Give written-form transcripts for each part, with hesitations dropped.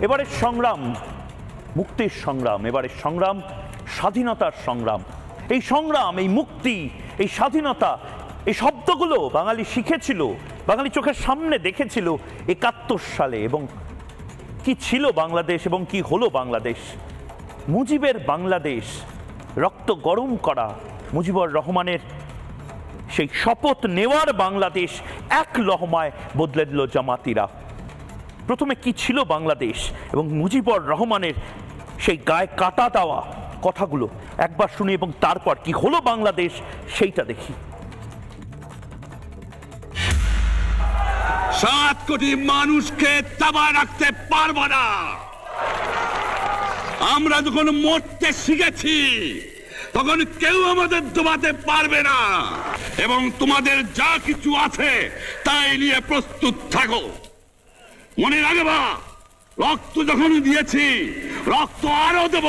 এবারের সংগ্রাম মুক্তির সংগ্রাম, এবারের সংগ্রাম স্বাধীনতার সংগ্রাম। এই সংগ্রাম, এই মুক্তি, এই স্বাধীনতা, এই শব্দগুলো বাঙালি শিখেছিল, বাঙালি চোখের সামনে দেখেছিল ৭১ সালে। এবং কি ছিল বাংলাদেশ এবং কি হলো বাংলাদেশ? মুজিবের বাংলাদেশ, রক্ত গরম করা মুজিবুর রহমানের সেই শপথ নেওয়ার বাংলাদেশ এক লহমায় বদলে দিল জামাতিরা। প্রথমে কি ছিল বাংলাদেশ এবং মুজিবুর রহমানের সেই গায়ে কাটা দেওয়া কথাগুলো একবার শুনি এবং তারপর কি হলো বাংলাদেশ সেইটা দেখি। 7 কোটি মানুষকে দাবায় রাখতে পারবো না। আমরা যখন মরতে শিখেছি তখন কেউ আমাদের দবাতে পারবে না, এবং তোমাদের যা কিছু আছে তাই নিয়ে প্রস্তুত থাকো। মনে রাখবা, রক্ত যখন দিয়েছি রক্ত আরো দেব,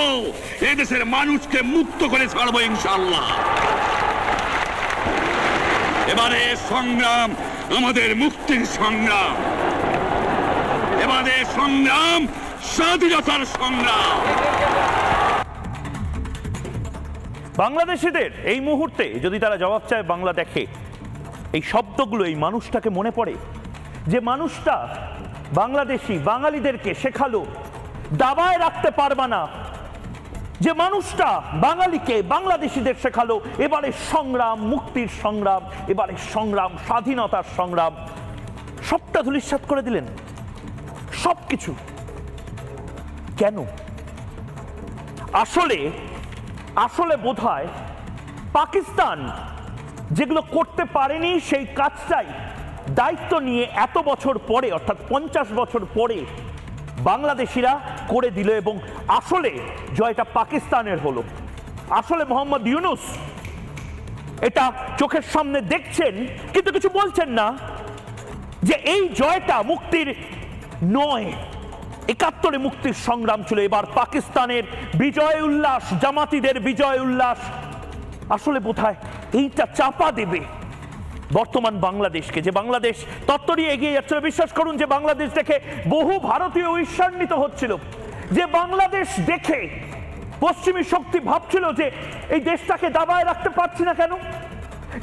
এদেশের মানুষকে মুক্ত করে ছাড়বো ইনশাআল্লাহ। এবারে সংগ্রাম আমাদের মুক্তির সংগ্রাম, এবারে সংগ্রাম স্বাধীনতার সংগ্রাম। বাংলাদেশিদের এই মুহূর্তে যদি তারা জবাব চায়, বাংলা দেখে, এই শব্দগুলো এই মানুষটাকে মনে পড়ে, যে মানুষটা বাংলাদেশি বাঙালিদেরকে শেখালো দাবায় রাখতে পারবা না, যে মানুষটা বাঙালিকে বাংলাদেশিদের শেখালো এবারে সংগ্রাম মুক্তির সংগ্রাম, এবারে সংগ্রাম স্বাধীনতার সংগ্রাম। সবটা ধূলিসাৎ করে দিলেন, সবকিছু। কেন? আসলে বোধহয় পাকিস্তান যেগুলো করতে পারেনি সেই কাজটাই দায়িত্ব নিয়ে এত বছর পরে, অর্থাৎ 50 বছর পরে বাংলাদেশিরা করে দিল। এবং আসলে জয়টা পাকিস্তানের হলো। আসলে মোহাম্মদ ইউনূস এটা চোখের সামনে দেখছেন কিন্তু কিছু বলছেন না, যে এই জয়টা মুক্তির নয়, ৭১ মুক্তির সংগ্রাম ছিল। এবার পাকিস্তানের বিজয় উল্লাস, জামাতিদের বিজয় উল্লাস আসলে বোধহয় এইটা চাপা দেবে বর্তমান বাংলাদেশকে, যে বাংলাদেশ তত্ত্বরই এগিয়ে যাচ্ছিল। বিশ্বাস করুন, যে বাংলাদেশ দেখে বহু ভারতীয় ঈর্ষান্বিত হচ্ছিল, যে বাংলাদেশ দেখে পশ্চিমী শক্তি ভাবছিল যে এই দেশটাকে দাবায় রাখতে পারছি না কেন,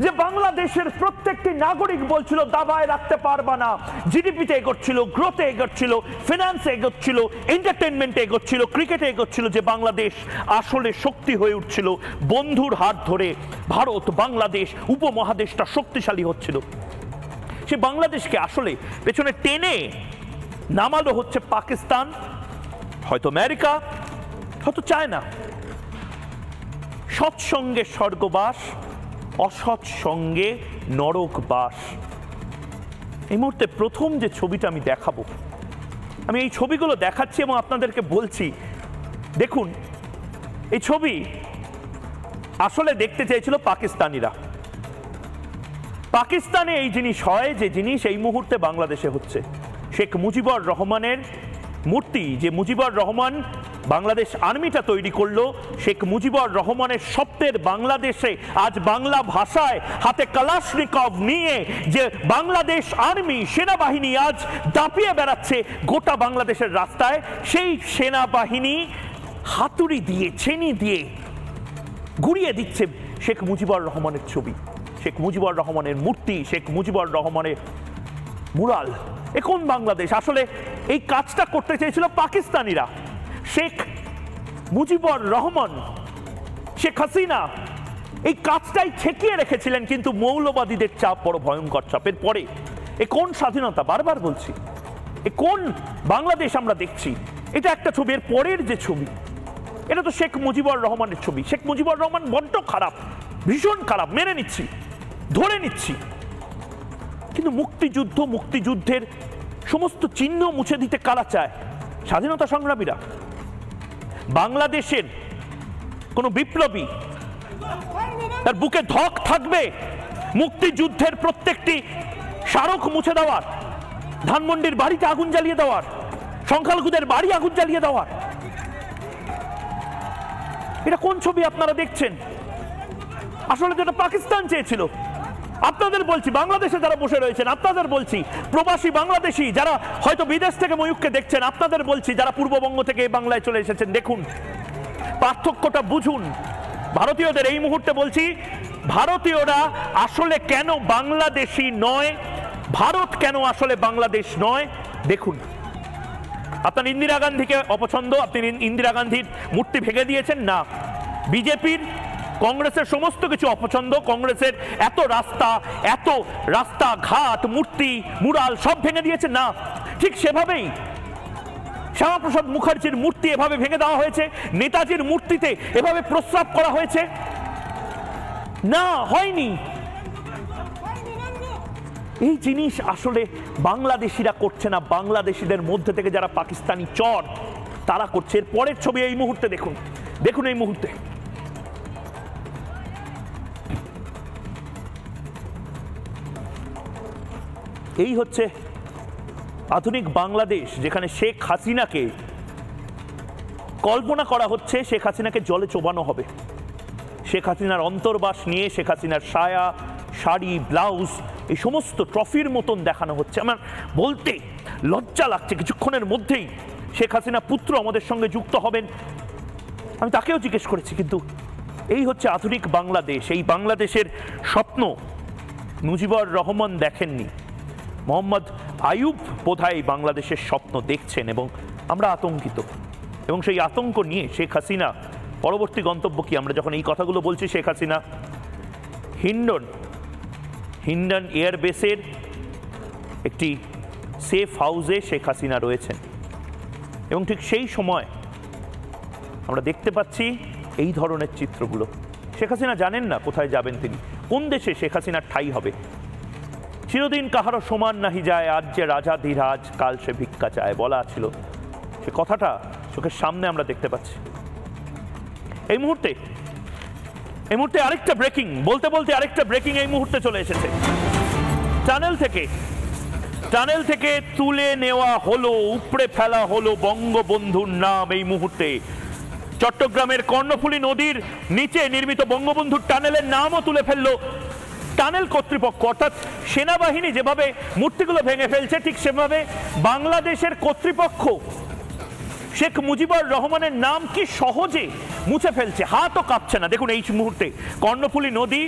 যে বাংলাদেশের প্রত্যেকটি নাগরিক বলছিল দাবায় রাখতে পারবা না। জিডিপিতে এগোচ্ছিল, গ্রোথে এগোচ্ছিল, ফিনান্সে এগোচ্ছিল, এন্টারটেনমেন্টে এগোচ্ছিল, ক্রিকেটে এগোচ্ছিল, যে বাংলাদেশ আসলে শক্তি হয়ে উঠছিল। বন্ধুর হাত ধরে ভারত, বাংলাদেশ, উপমহাদেশটা শক্তিশালী হচ্ছিল। সে বাংলাদেশকে আসলে পেছনে টেনে নামালো হচ্ছে পাকিস্তান, হয়তো আমেরিকা, হয়তো চায়না। সৎসঙ্গে স্বর্গবাস, অসৎ সঙ্গে নরকবাস। এই মুহূর্তে প্রথম যে ছবিটা আমি দেখাবো, আমি এই ছবিগুলো দেখাচ্ছি এবং আপনাদেরকে বলছি, দেখুন এই ছবি আসলে দেখতে চেয়েছিল পাকিস্তানিরা। পাকিস্তানে এই জিনিস হয় যে জিনিস এই মুহূর্তে বাংলাদেশে হচ্ছে। শেখ মুজিবুর রহমানের মূর্তি, যে মুজিবুর রহমান বাংলাদেশ আর্মিটা তৈরি করলো, শেখ মুজিবুর রহমানের স্বপ্নের বাংলাদেশে আজ বাংলা ভাষায় হাতে কালাশনিকভ নিয়ে যে বাংলাদেশ আর্মি সেনাবাহিনী আজ দাপিয়ে বেড়াচ্ছে গোটা বাংলাদেশের রাস্তায়, সেই সেনাবাহিনী হাতুড়ি দিয়ে, ছেনি দিয়ে গুড়িয়ে দিচ্ছে শেখ মুজিবুর রহমানের ছবি, শেখ মুজিবুর রহমানের মূর্তি, শেখ মুজিবুর রহমানের মুরাল। এ কোন বাংলাদেশ? আসলে এই কাজটা করতে চেয়েছিল পাকিস্তানিরা। শেখ মুজিবুর রহমান, শেখ হাসিনা এই কাজটাই ঠেকিয়ে রেখেছিলেন, কিন্তু মৌলবাদীদের চাপ বড় ভয়ঙ্কর চাপের পরে এ কোন স্বাধীনতা? বারবার বলছি, এ কোন বাংলাদেশ আমরা দেখছি? এটা একটা ছবি, এর পরের যে ছবি এটা তো শেখ মুজিবুর রহমানের ছবি। শেখ মুজিবুর রহমান বড্ড খারাপ, ভীষণ খারাপ, মেনে নিচ্ছি, ধরে নিচ্ছি, কিন্তু মুক্তিযুদ্ধের সমস্ত চিহ্ন মুছে দিতে কারা চায়? স্বাধীনতা সংগ্রামীরা। বাংলাদেশের কোন বিপ্লবী তার বুকে ধক থাকবে মুক্তিযুদ্ধের প্রত্যেকটি স্মারক মুছে দেওয়ার, ধানমন্ডির বাড়িতে আগুন জ্বালিয়ে দেওয়ার, সংখ্যালঘুদের বাড়ি আগুন জ্বালিয়ে দেওয়ার? এটা কোন ছবি আপনারা দেখছেন? আসলে যেটা পাকিস্তান চেয়েছিল, আপনাদের বলছি, বাংলাদেশে যারা বসে রয়েছেন আপনাদের বলছি, প্রবাসী বাংলাদেশি যারা হয়তো বিদেশ থেকে ময়ূককে দেখছেন আপনাদের বলছি, যারা পূর্ববঙ্গ থেকে এই বাংলায় চলে এসেছেন, দেখুন পার্থক্যটা বুঝুন। ভারতীয়দের এই মুহূর্তে বলছি, ভারতীয়রা আসলে কেন বাংলাদেশি নয়, ভারত কেন আসলে বাংলাদেশ নয় দেখুন। আপনার ইন্দিরা গান্ধীকে অপছন্দ, আপনি ইন্দিরা গান্ধীর মূর্তি ভেঙে দিয়েছেন না। বিজেপির কংগ্রেসের সমস্ত কিছু অপছন্দ, কংগ্রেসের এত রাস্তা ঘাট মূর্তি মুরাল সব ভেঙে দিয়েছেন না। ঠিক সেভাবেই শ্যামাপ্রসাদ মুখার্জির মূর্তি এভাবে ভেঙে দেওয়া হয়েছে, নেতাজির মূর্তিতে এভাবে প্রস্রাব করা হয়েছে না, হয়নি। এই জিনিস আসলে বাংলাদেশিরা করছে না, বাংলাদেশিদের মধ্যে থেকে যারা পাকিস্তানি চর তারা করছে। এর পরের ছবি এই মুহূর্তে দেখুন, দেখুন এই মুহূর্তে এই হচ্ছে আধুনিক বাংলাদেশ, যেখানে শেখ হাসিনাকে কল্পনা করা হচ্ছে শেখ হাসিনাকে জলে চোবানো হবে। শেখ হাসিনার অন্তর্বাস নিয়ে শেখ হাসিনার সায়া শাড়ি ব্লাউজ এই সমস্ত ট্রফির মতন দেখানো হচ্ছে। আমার বলতে লজ্জা লাগছে, কিছুক্ষণের মধ্যেই শেখ হাসিনা পুত্র আমাদের সঙ্গে যুক্ত হবেন। আমি তাকেও জিজ্ঞেস করেছি, কিন্তু এই হচ্ছে আধুনিক বাংলাদেশ। এই বাংলাদেশের স্বপ্ন মুজিবুর রহমান দেখেননি, মোহাম্মদ আইয়ুব বোধহয় এই বাংলাদেশের স্বপ্ন দেখছেন এবং আমরা আতঙ্কিত। এবং সেই আতঙ্ক নিয়ে শেখ হাসিনা পরবর্তী গন্তব্য কি, আমরা যখন এই কথাগুলো বলছি, শেখ হাসিনা হিন্ডন এয়ারবেসের একটি সেফ হাউসে শেখ হাসিনা রয়েছেন এবং ঠিক সেই সময় আমরা দেখতে পাচ্ছি এই ধরনের চিত্রগুলো। শেখ হাসিনা জানেন না কোথায় যাবেন তিনি, কোন দেশে শেখ হাসিনার ঠাঁই হবে। চিরদিন কাহারও সমান নাহি যায়, আজ যে রাজা ধীরাজ কাল সে ভিক্ষা চায় বলা ছিল, সে কথাটা চোখের সামনে আমরা দেখতে পাচ্ছি। এই মুহূর্তে আরেকটা ব্রেকিং, বলতে বলতে আরেকটা ব্রেকিং এই মুহূর্তে চলে এসেছে। টানেল থেকে তুলে নেওয়া হলো, উপড়ে ফেলা হলো বঙ্গবন্ধুর নাম। এই মুহূর্তে চট্টগ্রামের কর্ণফুলী নদীর নিচে নির্মিত বঙ্গবন্ধুর টানেলের নামও তুলে ফেললো টানেল কর্তৃপক্ষ। অর্থাৎ সেনাবাহিনী যেভাবে মূর্তিগুলো ভেঙে ফেলছে, ঠিক সেভাবে বাংলাদেশের কর্তৃপক্ষ শেখ মুজিবুর রহমানের নাম কি সহজে মুছে ফেলছে, হাতও কাঁপছে না। দেখুন এই মুহূর্তে কর্ণফুলী নদী,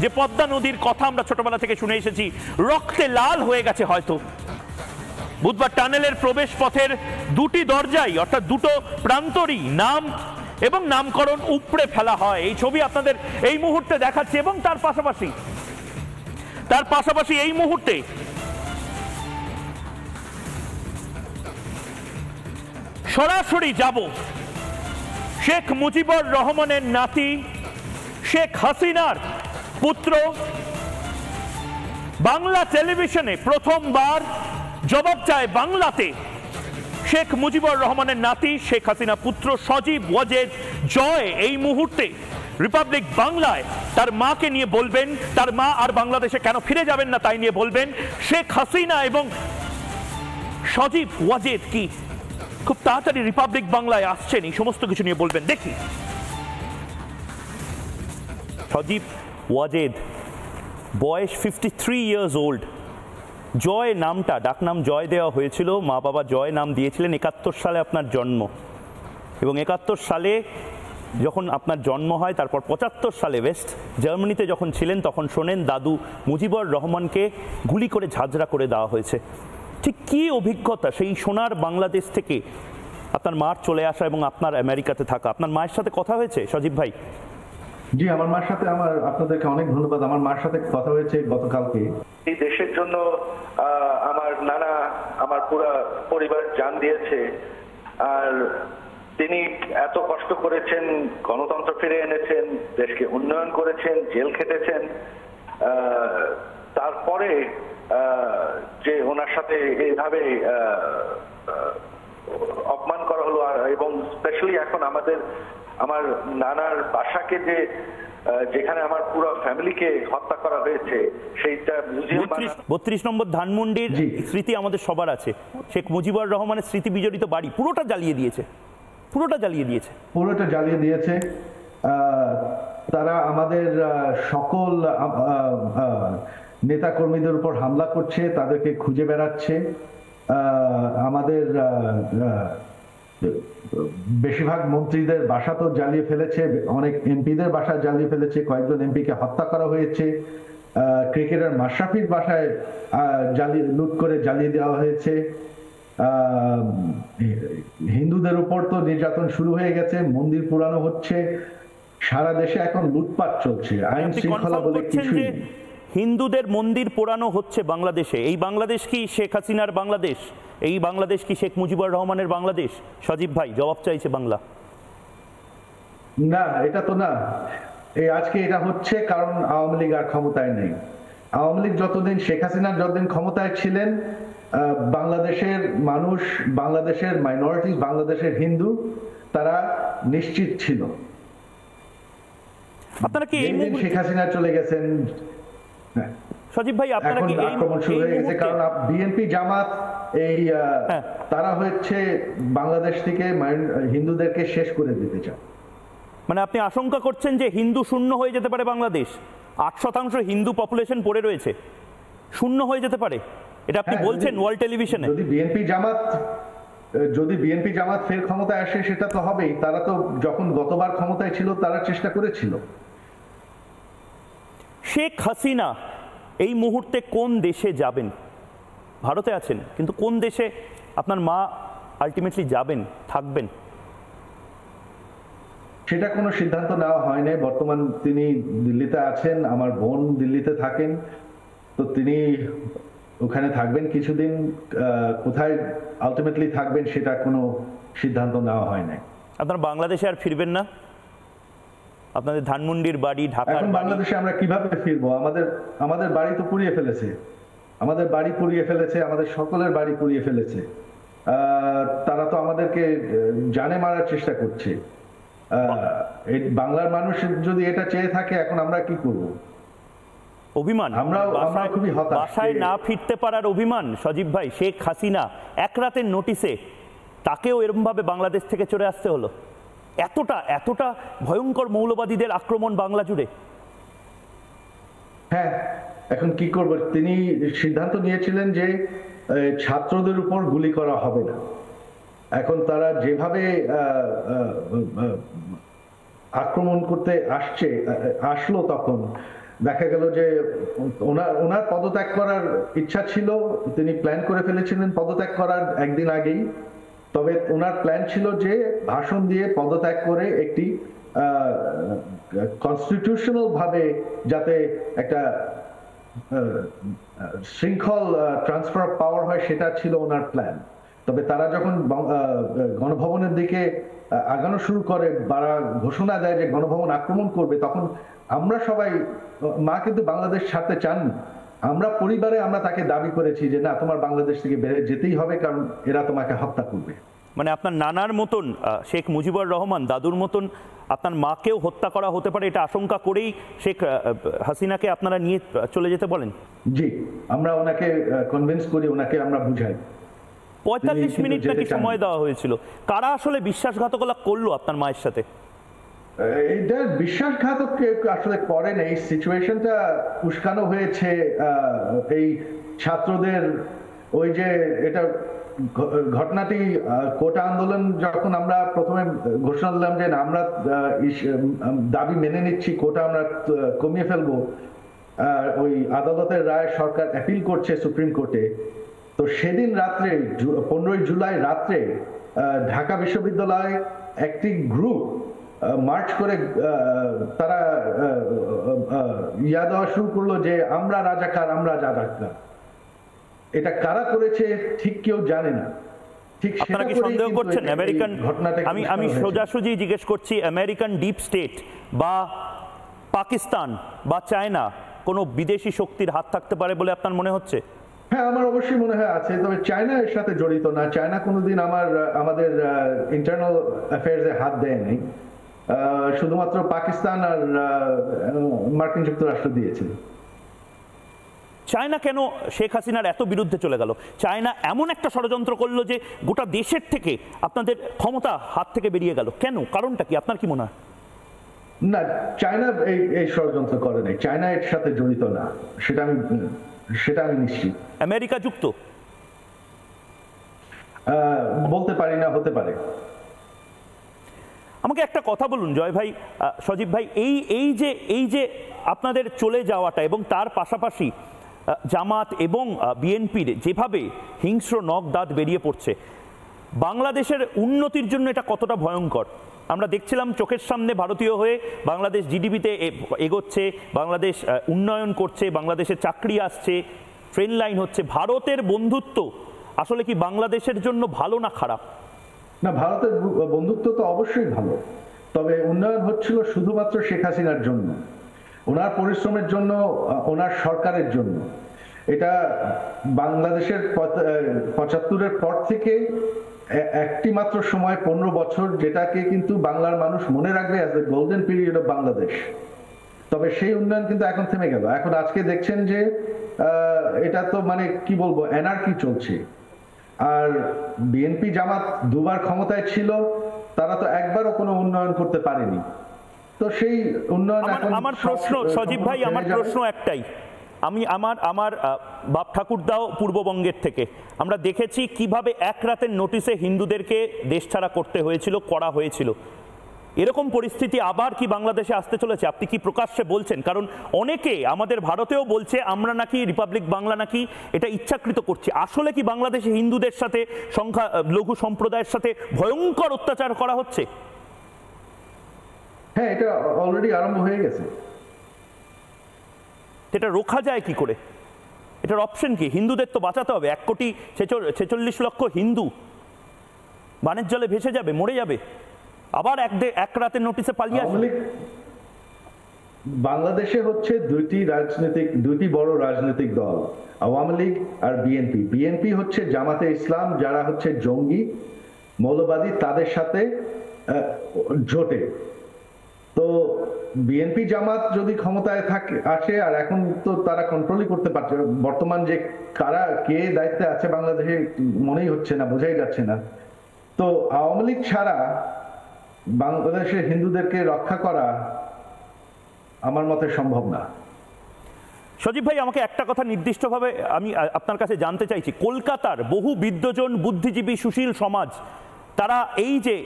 যে পদ্মা নদীর কথা আমরা ছোটবেলা থেকে শুনে এসেছি, রক্তে লাল হয়ে গেছে হয়তো। বুধবার টানেলের প্রবেশ পথের দুটি দরজাই অর্থাৎ দুটো প্রান্তরই নাম এবং নামকরণ উপড়ে ফেলা হয়। এই ছবি আপনাদের এই মুহূর্তে দেখাচ্ছি এবং তার পাশাপাশি এই মুহূর্তে সরাসরি যাব শেখ মুজিবুর রহমানের নাতি শেখ হাসিনার পুত্র। বাংলা টেলিভিশনে প্রথমবার জবাব চায় বাংলাতে শেখ মুজিবুর রহমানের নাতি শেখ হাসিনা পুত্র সজীব ওয়াজেদ জয় এই মুহূর্তে রিপাবলিক বাংলায় তার মাকে নিয়ে বলবেন, তার মা আর বাংলাদেশে কেন ফিরে যাবেন না তাই নিয়ে বলবেন। শেখ হাসিনা এবং সজীব ওয়াজেদ কি খুব তাড়াতাড়ি রিপাবলিক বাংলায় আসছেন, এই সমস্ত কিছু নিয়ে বলবেন। দেখি সজীব ওয়াজেদ, বয়স 53 ইয়ার্স ওল্ড। জয় নামটা, ডাকনাম জয় দেওয়া হয়েছিল, মা বাবা জয় নাম দিয়েছিলেন। 71 সালে আপনার জন্ম এবং 71 সালে যখন আপনার জন্ম হয়, তারপর 75 সালে ওয়েস্ট জার্মানিতে যখন ছিলেন তখন শোনেন দাদু মুজিবুর রহমানকে গুলি করে ঝাঁঝরা করে দেওয়া হয়েছে। ঠিক কি অভিজ্ঞতা সেই সোনার বাংলাদেশ থেকে আপনার মার চলে আসা এবং আপনার আমেরিকাতে থাকা। আপনার মায়ের সাথে কথা হয়েছে সজীব ভাই? জি, আমার মার সাথে আপনাদেরকে অনেক ধন্যবাদ। আমার মার সাথে কথা হয়েছে গতকালকে। এই দেশের জন্য আমার নানা, আমার পুরো পরিবার জান দিয়েছে। আর তিনি এত কষ্ট করেছেন, গণতন্ত্র ফিরে এনেছেন, দেশকে উন্নয়ন করেছেন, জেল খেটেছেন। তারপরে যে ওনার সাথে এইভাবে অপমান করা হলো, এবং স্পেশালি এখন আমার নানার বাসাকে যেখানে আমার পুরো ফ্যামিলিকে হত্যা করা হয়েছে, সেইটা মিউজিয়াম 32 নম্বর ধানমন্ডির স্মৃতি আমাদের সবার আছে। শেখ মুজিবুর রহমানের স্মৃতি বিজড়িত বাড়ি পুরোটা জ্বালিয়ে দিয়েছে। তারা আমাদের সকল নেতা কর্মীদের উপর হামলা করছে, তাদেরকে খুঁজে বেড়াচ্ছে। আমাদের বেশিরভাগ মন্ত্রীদের বাসা তো জ্বালিয়ে ফেলেছে, অনেক এমপিদের বাসা জ্বালিয়ে ফেলেছে, কয়েকজন এমপিকে হত্যা করা হয়েছে, ক্রিকেটার মাশরাফির বাসায় লুট করে জ্বালিয়ে দেওয়া হয়েছে। হিন্দুদের উপর তো নির্যাতন শুরু হয়ে গেছে, মন্দির পুরানো হচ্ছে, সারা দেশে এখন লুটপাট চলছে, আইন শৃঙ্খলা বলে কিছুই। হিন্দুদের মন্দির পোড়ানো হচ্ছে বাংলাদেশে। এই বাংলাদেশ কি শেখ হাসিনার বাংলাদেশ? এই বাংলাদেশ কি শেখ মুজিবুর রহমানের বাংলাদেশ? সজীব ভাই জবাব চাইছে বাংলা। না, এটা তো না। এই আজকে এটা হচ্ছে কারণ আওয়ামী লীগ আর ক্ষমতায় নেই। আওয়ামী লীগ যতদিন, শেখ হাসিনা যতদিন ক্ষমতায় ছিলেন, বাংলাদেশের মানুষ, বাংলাদেশের মাইনরিটি, বাংলাদেশের হিন্দু, তারা নিশ্চিত ছিল। আপনারা কি এই মুহূর্তে শেখ হাসিনা চলে গেছেন, সজীব ভাই আপনারা কি আক্রমণ শুরু হয়ে গেছে? কারণ বিএনপি জামাত এই তারা হচ্ছে বাংলাদেশ থেকে হিন্দুদেরকে শেষ করে দিতে চায়। মানে আপনি আশঙ্কা করছেন যে হিন্দু শূন্য হয়ে যেতে পারে বাংলাদেশ? 8% হিন্দু পপুলেশন পড়ে রয়েছে, শূন্য হয়ে যেতে পারে, এটা আপনি বলছেন ওয়ার্ল্ড টেলিভিশনে। যদি বিএনপি জামাত ফের ক্ষমতায় আসে, সেটা তো হবেই। তারা তো যখন গতবার ক্ষমতায় ছিল তারা চেষ্টা করেছিল। শেখ হাসিনা এই মুহূর্তে কোন দেশে যাবেন? ভারতে আছেন, কিন্তু কোন দেশে আপনার মা আলটিমেটলি যাবেন, থাকবেন? সেটা কোনো সিদ্ধান্ত নেওয়া হয়নি। বর্তমান তিনি দিল্লিতে আছেন, আমার বোন দিল্লিতে থাকেন, তো তিনি ওখানে থাকবেন কিছুদিন। কোথায় আলটিমেটলি থাকবেন সেটা কোনো সিদ্ধান্ত নেওয়া হয় নাই। আপনারা বাংলাদেশে আর ফিরবেন না? আপনাদের ধানমন্ডির বাড়ি, ঢাকা, এখন বাংলাদেশে আমরা কিভাবে ফিরবো? আমাদের বাড়ি তো পুড়িয়ে ফেলেছে, আমাদের বাড়ি পুড়িয়ে ফেলেছে, আমাদের সকলের বাড়ি পুড়িয়ে ফেলেছে। তারা তো আমাদেরকে জানে মারার চেষ্টা করছে। বাংলার মানুষ যদি এটা চেয়ে থাকে, এখন আমরা কি করব? অভিমান, আমরা খুবই হতাশ। বাসায় না ফিরতে পারার অভিমান। সজীব ভাই, শেখ হাসিনা এক রাতের নোটিসে তাকেও এরকম ভাবে বাংলাদেশ থেকে চলে আসতে হলো। এতটা ভয়ঙ্কর মৌলবাদীদের আক্রমণ বাংলা জুড়ে। হ্যাঁ, এখন কি করব? তিনি সিদ্ধান্ত নিয়েছিলেন যে ছাত্রদের উপর গুলি করা হবে না। এখন তারা যেভাবে আক্রমণ করতে আসলো, তখন দেখা গেল যে ওনার পদত্যাগ করার ইচ্ছা ছিল, তিনি প্ল্যান করে ফেলেছিলেন পদত্যাগ করার একদিন আগেই। তবে ওনার প্ল্যান ছিল যে ভাষণ দিয়ে পদত্যাগ করে একটি কনস্টিটিউশনাল ভাবে যাতে একটা শৃঙ্খল ট্রান্সফার অফ পাওয়ার হয়, সেটা ছিল ওনার প্ল্যান। তবে তারা যখন গণভবনের দিকে আগানো শুরু করে, তারা ঘোষণা দেয় যে গণভবন আক্রমণ করবে, তখন আমরা সবাই, মা কিন্তু বাংলাদেশ ছাড়তে চান। আমরা পরিবারে আমরা তাকে দাবি করেছি যে না, তোমার বাংলাদেশ থেকে বেরিয়ে যেতেই হবে, কারণ এরা তোমাকে হত্যা করবে। মানে আপনার নানার মতন শেখ মুজিবুর রহমান, দাদুর মতন আপনার মাকেও হত্যা করা হতে পারে, এটা আশঙ্কা করেই শেখ হাসিনাকে আপনারা নিয়ে চলে যেতে বলেন? জি, আমরা ওনাকে কনভিন্স করি, ওনাকে আমরা বুঝাই। 45 মিনিট নাকি সময় দেওয়া হয়েছিল। কারা আসলে বিশ্বাসঘাতকতা করলো আপনার মায়ের সাথে? এটা বিশ্বাসঘাতক আসলে করেন। এই সিচুয়েশনটা উস্কানো হয়েছে এই ছাত্রদের, ওই যে এটা ঘটনাটি কোটা আন্দোলন, যখন আমরা প্রথমে ঘোষণা দিলাম যে আমরা দাবি মেনে নিচ্ছি, কোটা আমরা কমিয়ে ফেলবো, ওই আদালতের রায় সরকার অ্যাপিল করছে সুপ্রিম কোর্টে। তো সেদিন রাত্রে, 15 জুলাই রাত্রে, ঢাকা বিশ্ববিদ্যালয়ে একটি গ্রুপ মার্চ করে তারা ইয়া দেওয়া শুরু করলো যে আমরা রাজাকার, আমরা রাজাকার। এটা কারা করেছে ঠিক কেউ জানে না। আপনারা কি সন্দেহ করছেন আমেরিকান, আমি সোজাসুজি জিজ্ঞেস করছি, আমেরিকান ডিপ স্টেট বা পাকিস্তান বা চায়না কোনো বিদেশি শক্তির হাত থাকতে পারে বলে আপনার মনে হচ্ছে? হ্যাঁ, আমার অবশ্যই মনে হয় আছে। তবে চায়না এর সাথে জড়িত না। চায়না কোনোদিন আমাদের ইন্টারনাল অ্যাফেয়ার্সে হাত দেয়নি। শুধুমাত্র পাকিস্তান আর মার্কিন যুক্তরাষ্ট্র দিয়েছিল। চায়না কেন শেখ হাসিনার এত বিরুদ্ধে চলে গেল? চায়না এমন একটা ষড়যন্ত্র করলো যে গোটা দেশের থেকে আপনাদের ক্ষমতা হাত থেকে বেরিয়ে গেল। কেন? কারণটা কি আপনার কি মনে হয়? না, চায়না এই ষড়যন্ত্র করে নাই, চায়না এর সাথে জড়িত না, সেটা আমি নিশ্চিত। আমেরিকা যুক্ত? বলতে পারি না, হতে পারে। আমাকে একটা কথা বলুন জয় ভাই, সজীব ভাই, এই যে আপনাদের চলে যাওয়াটা এবং তার পাশাপাশি জামাত এবং বিএনপির যেভাবে হিংস্র নখ দাঁত বেরিয়ে পড়ছে, বাংলাদেশের উন্নতির জন্য এটা কতটা ভয়ঙ্কর? আমরা দেখছিলাম চোখের সামনে ভারতীয় হয়ে বাংলাদেশ জিডিপিতে এগোচ্ছে, বাংলাদেশ উন্নয়ন করছে, বাংলাদেশে চাকরি আসছে, ট্রেন লাইন হচ্ছে। ভারতের বন্ধুত্ব আসলে কি বাংলাদেশের জন্য ভালো না খারাপ? না, ভারতের বন্ধুত্ব তো অবশ্যই ভালো, তবে উন্নয়ন হচ্ছিল শুধুমাত্র শেখ হাসিনার জন্য, ওনার পরিশ্রমের জন্য, ওনার সরকারের জন্য। এটা বাংলাদেশের ৭৫-এর পর থেকে একটি মাত্র সময় ১৫ বছর, যেটাকে কিন্তু বাংলার মানুষ মনে রাখবে as the golden period of Bangladesh. তবে সেই উন্নয়ন কিন্তু এখন থেমে গেল। এখন আজকে দেখছেন যে এটা তো মানে কি বলবো, অ্যানার্কি চলছে। আর বিএনপি জামাত দুবার ক্ষমতায় ছিল, তারা তো একবারও কোনো উন্নয়ন করতে পারেনি। তো সেই উন্নয়ন এখন আমার প্রশ্ন সজীব ভাই, আমার প্রশ্ন একটাই, আমার বাপ ঠাকুরদাও পূর্ববঙ্গের থেকে, আমরা দেখেছি কিভাবে এক রাতের নোটিশে হিন্দুদেরকে দেশ ছাড়া করতে হয়েছিল, করা হয়েছিল। এরকম পরিস্থিতি আবার কি বাংলাদেশে আসতে চলেছে? আপনি কি প্রকাশ্যে বলছেন? কারণ অনেকে আমাদের ভারতেও বলছে আমরা নাকি রিপাবলিক বাংলা নাকি এটা ইচ্ছাকৃত করছি। আসলে কি বাংলাদেশে হিন্দুদের সাথে, লঘু সম্প্রদায়ের সাথে ভয়ঙ্কর অত্যাচার করা হচ্ছে? হ্যাঁ, এটা অলরেডি আরম্ভ হয়ে গেছে। এটা রোখা যায় কি করে? এটার অপশন কি? হিন্দুদের তো বাঁচাতে হবে। ১,৪৬,০০,০০০ হিন্দু বানের জলে ভেসে যাবে, মরে যাবে, আবার এক রাতের নোটিশে পালিয়ে আসবে। বাংলাদেশে হচ্ছে দুইটি বড় রাজনৈতিক দল, আওয়ামী লীগ আর বিএনপি। বিএনপি হচ্ছে জামাতে ইসলাম, যারা হচ্ছে জঙ্গি মৌলবাদী, তাদের সাথে জোটে। তো বিএনপি জামাত যদি ক্ষমতায় আসে, আর এখন তো তারা কন্ট্রোলই করতে পারছে, বর্তমান যে কে দায়িত্বে আছে বাংলাদেশে মনেই হচ্ছে না, বোঝাই যাচ্ছে না। তো আওয়ামী লীগ ছাড়া বাংলাদেশের হিন্দুদেরকে রক্ষা করা আমার মতে সম্ভব না। সজীব ভাই, আমাকে একটা কথা নির্দিষ্টভাবে আমি আপনার কাছে জানতে চাইছি। কলকাতার বহু বিদ্বজন, বুদ্ধিজীবী, সুশীল সমাজ, তারা এই যে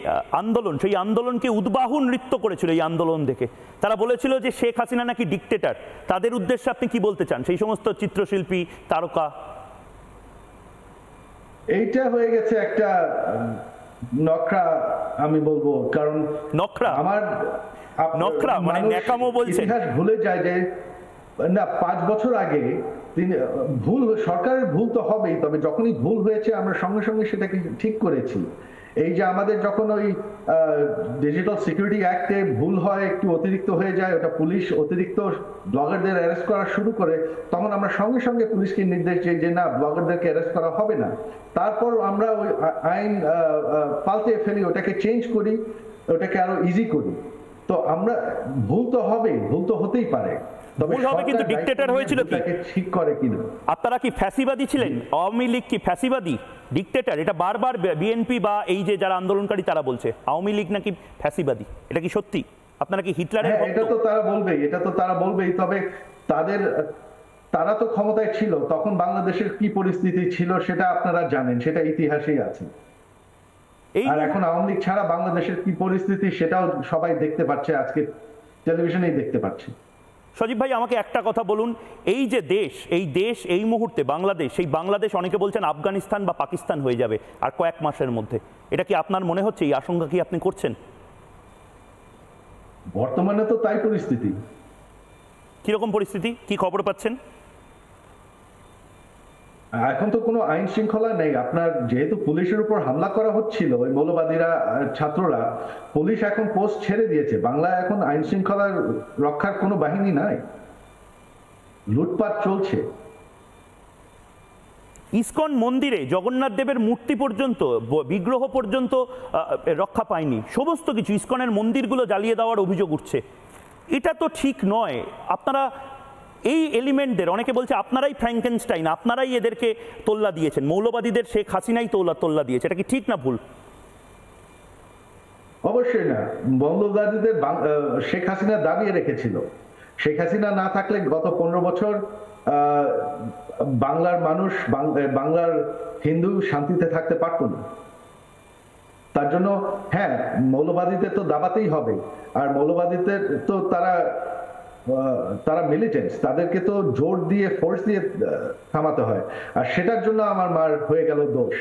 আন্দোলন, সেই আন্দোলনকে উদ্বাহু নৃত্য করেছিল। এই আন্দোলন দেখে তারা বলেছিল যে শেখ হাসিনা নাকি ডিক্টেটর। তাদের উদ্দেশ্যে আপনি কি বলতে চান, সেই সমস্ত চিত্রশিল্পী, তারকা? এইটা হয়ে গেছে একটা নকরা, আমি বলবো। কারণ নকরা মানে ন্যাকামো বলছেন। ইতিহাস ভুলে যায় যে না, ৫ বছর আগে সরকারের ভুল তো হবেই, তবে যখনই ভুল হয়েছে আমরা সঙ্গে সঙ্গে সেটাকে ঠিক করেছি। এই যে আমাদের যখন ওই ডিজিটাল সিকিউরিটি অ্যাক্টে ভুল হয়, একটু অতিরিক্ত হয়ে যায়, ওটা পুলিশ অতিরিক্ত ব্লগারদের অ্যারেস্ট করা শুরু করে, তখন আমরা সঙ্গে সঙ্গে পুলিশকে নির্দেশ দিই যে না, ব্লগারদেরকে অ্যারেস্ট করা হবে না। তারপর আমরা ওই আইন পাল্টে ফেলি, ওটাকে চেঞ্জ করি, ওটাকে আরো ইজি করি। তো আমরা ভুল তো হবে, ভুল তো হতেই পারে, ভুল হবে, কিন্তু ডিক্টেটর হয়েছিল কি? ঠিক করে কিনা? আপনারা কি ফ্যাসিবাদী ছিলেন? আওয়ামী লীগ কি ফ্যাসিবাদী, ডিক্টেটর? এটা বারবার বিএনপি বা এই যে যারা আন্দোলনকারী তারা বলছে আওয়ামী লীগ নাকি ফ্যাসিবাদী। এটা কি সত্যি? আপনারা কি হিটলারের ভক্ত? এটা তো তারা বলবেই, তবে তারা তো ক্ষমতায় ছিল, তখন বাংলাদেশের কি পরিস্থিতি ছিল সেটা আপনারা জানেন, সেটা ইতিহাসেই আছে। আর এখন আওয়ামী লীগ ছাড়া বাংলাদেশের কি পরিস্থিতি সেটাও সবাই দেখতে পাচ্ছে, আজকে টেলিভিশনেই দেখতে পাচ্ছি। সজীব ভাই, আমাকে একটা কথা বলুন, এই যে দেশ এই মুহূর্তে বাংলাদেশ, সেই বাংলাদেশ অনেকে বলছেন আফগানিস্তান বা পাকিস্তান হয়ে যাবে আর কয়েক মাসের মধ্যে। এটা কি আপনার মনে হচ্ছে? এই আশঙ্কা কি আপনি করছেন? বর্তমানে তো তাই পরিস্থিতি। কিরকম পরিস্থিতি, কি খবর পাচ্ছেন? এখন তো কোনো আইন শৃঙ্খলা নেই। আপনার যেহেতু পুলিশের উপর হামলা করা হচ্ছিল, ওই মৌলবাদীরা, ছাত্ররা, পুলিশ এখন পোস্ট ছেড়ে দিয়েছে। বাংলায় এখন আইন শৃঙ্খলা রক্ষার কোনো বাহিনী নাই, লুটপাট চলছে। ইসকন মন্দিরে জগন্নাথ দেবের মূর্তি পর্যন্ত, বিগ্রহ পর্যন্ত রক্ষা পায়নি। সমস্ত কিছু, ইসকনের মন্দিরগুলো জ্বালিয়ে দেওয়ার অভিযোগ উঠছে। এটা তো ঠিক নয়। আপনারা এই এলিমেন্টদের, অনেকে বলছে আপনারাই ফ্র্যাঙ্কেনস্টাইন, আপনারাই এদেরকে তোল্লা দিয়েছেন, মৌলবাদীদের শেখ হাসিনাই তোল্লা দিয়েছে। এটা কি ঠিক না ভুল? অবশ্যই না। মৌলবাদীদের শেখ হাসিনা দাবিয়ে রেখেছিল। শেখ হাসিনা না থাকলে গত 15 বছর বাংলার মানুষ, বাংলার হিন্দু শান্তিতে থাকতে পারত না। তার জন্য হ্যাঁ, মৌলবাদীদের তো দাবাতেই হবে। আর মৌলবাদীদের তো তারা মিলিটেন্টস, তাদেরকে তো জোর দিয়ে, ফোর্স দিয়ে থামাতে হয়। আর সেটার জন্য আমার মার হয়ে গেল দোষ।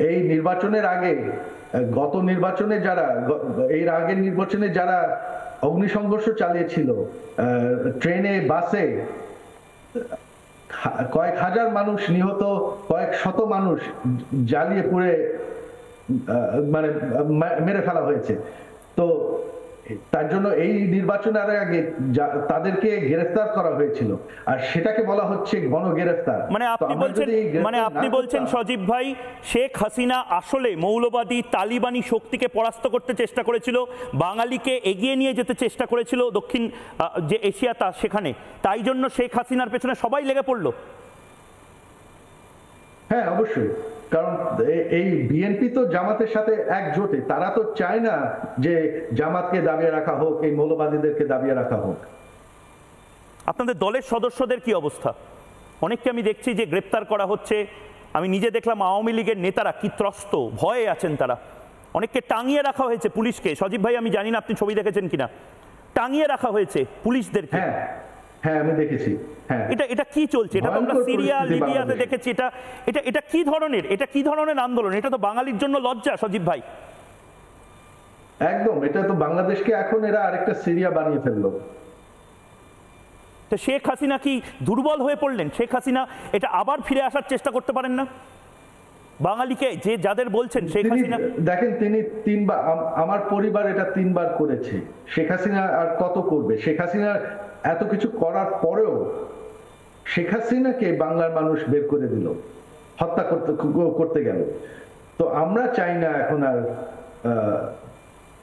এই নির্বাচনের আগে, গত নির্বাচনে যারা, এর আগের নির্বাচনে যারা অগ্নিসংঘর্ষ চালিয়েছিল, ট্রেনে, বাসে কয়েক হাজার মানুষ নিহত, কয়েক শত মানুষ জ্বালিয়ে পুড়ে মানে মেরে ফেলা হয়েছে। তো তার জন্য এই নির্বাচনের আগে তাদেরকে গ্রেফতার করা হয়েছিল, আর সেটাকে বলা হচ্ছে গণগ্রেফতার। মানে আপনি বলছেন সজীব ভাই, শেখ হাসিনা আসলে মৌলবাদী তালিবানি শক্তিকে পরাস্ত করতে চেষ্টা করেছিল, বাঙালিকে এগিয়ে নিয়ে যেতে চেষ্টা করেছিল দক্ষিণ যে এশিয়া তা সেখানে, তাই জন্য শেখ হাসিনার পেছনে সবাই লেগে পড়লো। হ্যাঁ অবশ্যই, কারণ এই বিএনপি তো জামাতের সাথে একজোটে, তারা তো চায় না যে জামাতকে দাবিয়ে রাখা হোক, এই মৌলবাদীদেরকে দাবিয়ে রাখা হোক। আপনাদের দলের সদস্যদের কি অবস্থা? অনেককে আমি দেখছি যে গ্রেপ্তার করা হচ্ছে। আমি নিজে দেখলাম আওয়ামী লীগের নেতারা কি ত্রস্ত, ভয়ে আছেন তারা। অনেককে টাঙিয়ে রাখা হয়েছে পুলিশকে। সজীব ভাই, আমি জানি না আপনি ছবি দেখেছেন কিনা, টাঙিয়ে রাখা হয়েছে পুলিশদেরকে। হ্যাঁ আমি দেখেছি। হ্যাঁ, এটা কি চলছে? এটা তো আমরা সিরিয়া, লিবিয়াতে দেখেছি। এটা কি ধরনের আন্দোলন? এটা তো বাঙালির জন্য লজ্জা সজীব ভাই। একদম, এটা তো বাংলাদেশকে এখন এরা আরেকটা সিরিয়া বানিয়ে ফেললো। তো শেখ হাসিনা কি দুর্বল হয়ে পড়লেন? শেখ হাসিনা এটা আবার ফিরে আসার চেষ্টা করতে পারেন না? বাঙালিকে যে যাদের বলছেন শেখ হাসিনা, দেখেন তিনি 3 বার, আমার পরিবার এটা 3 বার করেছে। শেখ হাসিনা আর কত করবে? শেখ হাসিনা এত কিছু করার পরেও শেখ হাসিনাকে বাংলার মানুষ বের করে দিল, হত্যা করতে গেল। তো আমরা চাই না এখন আর,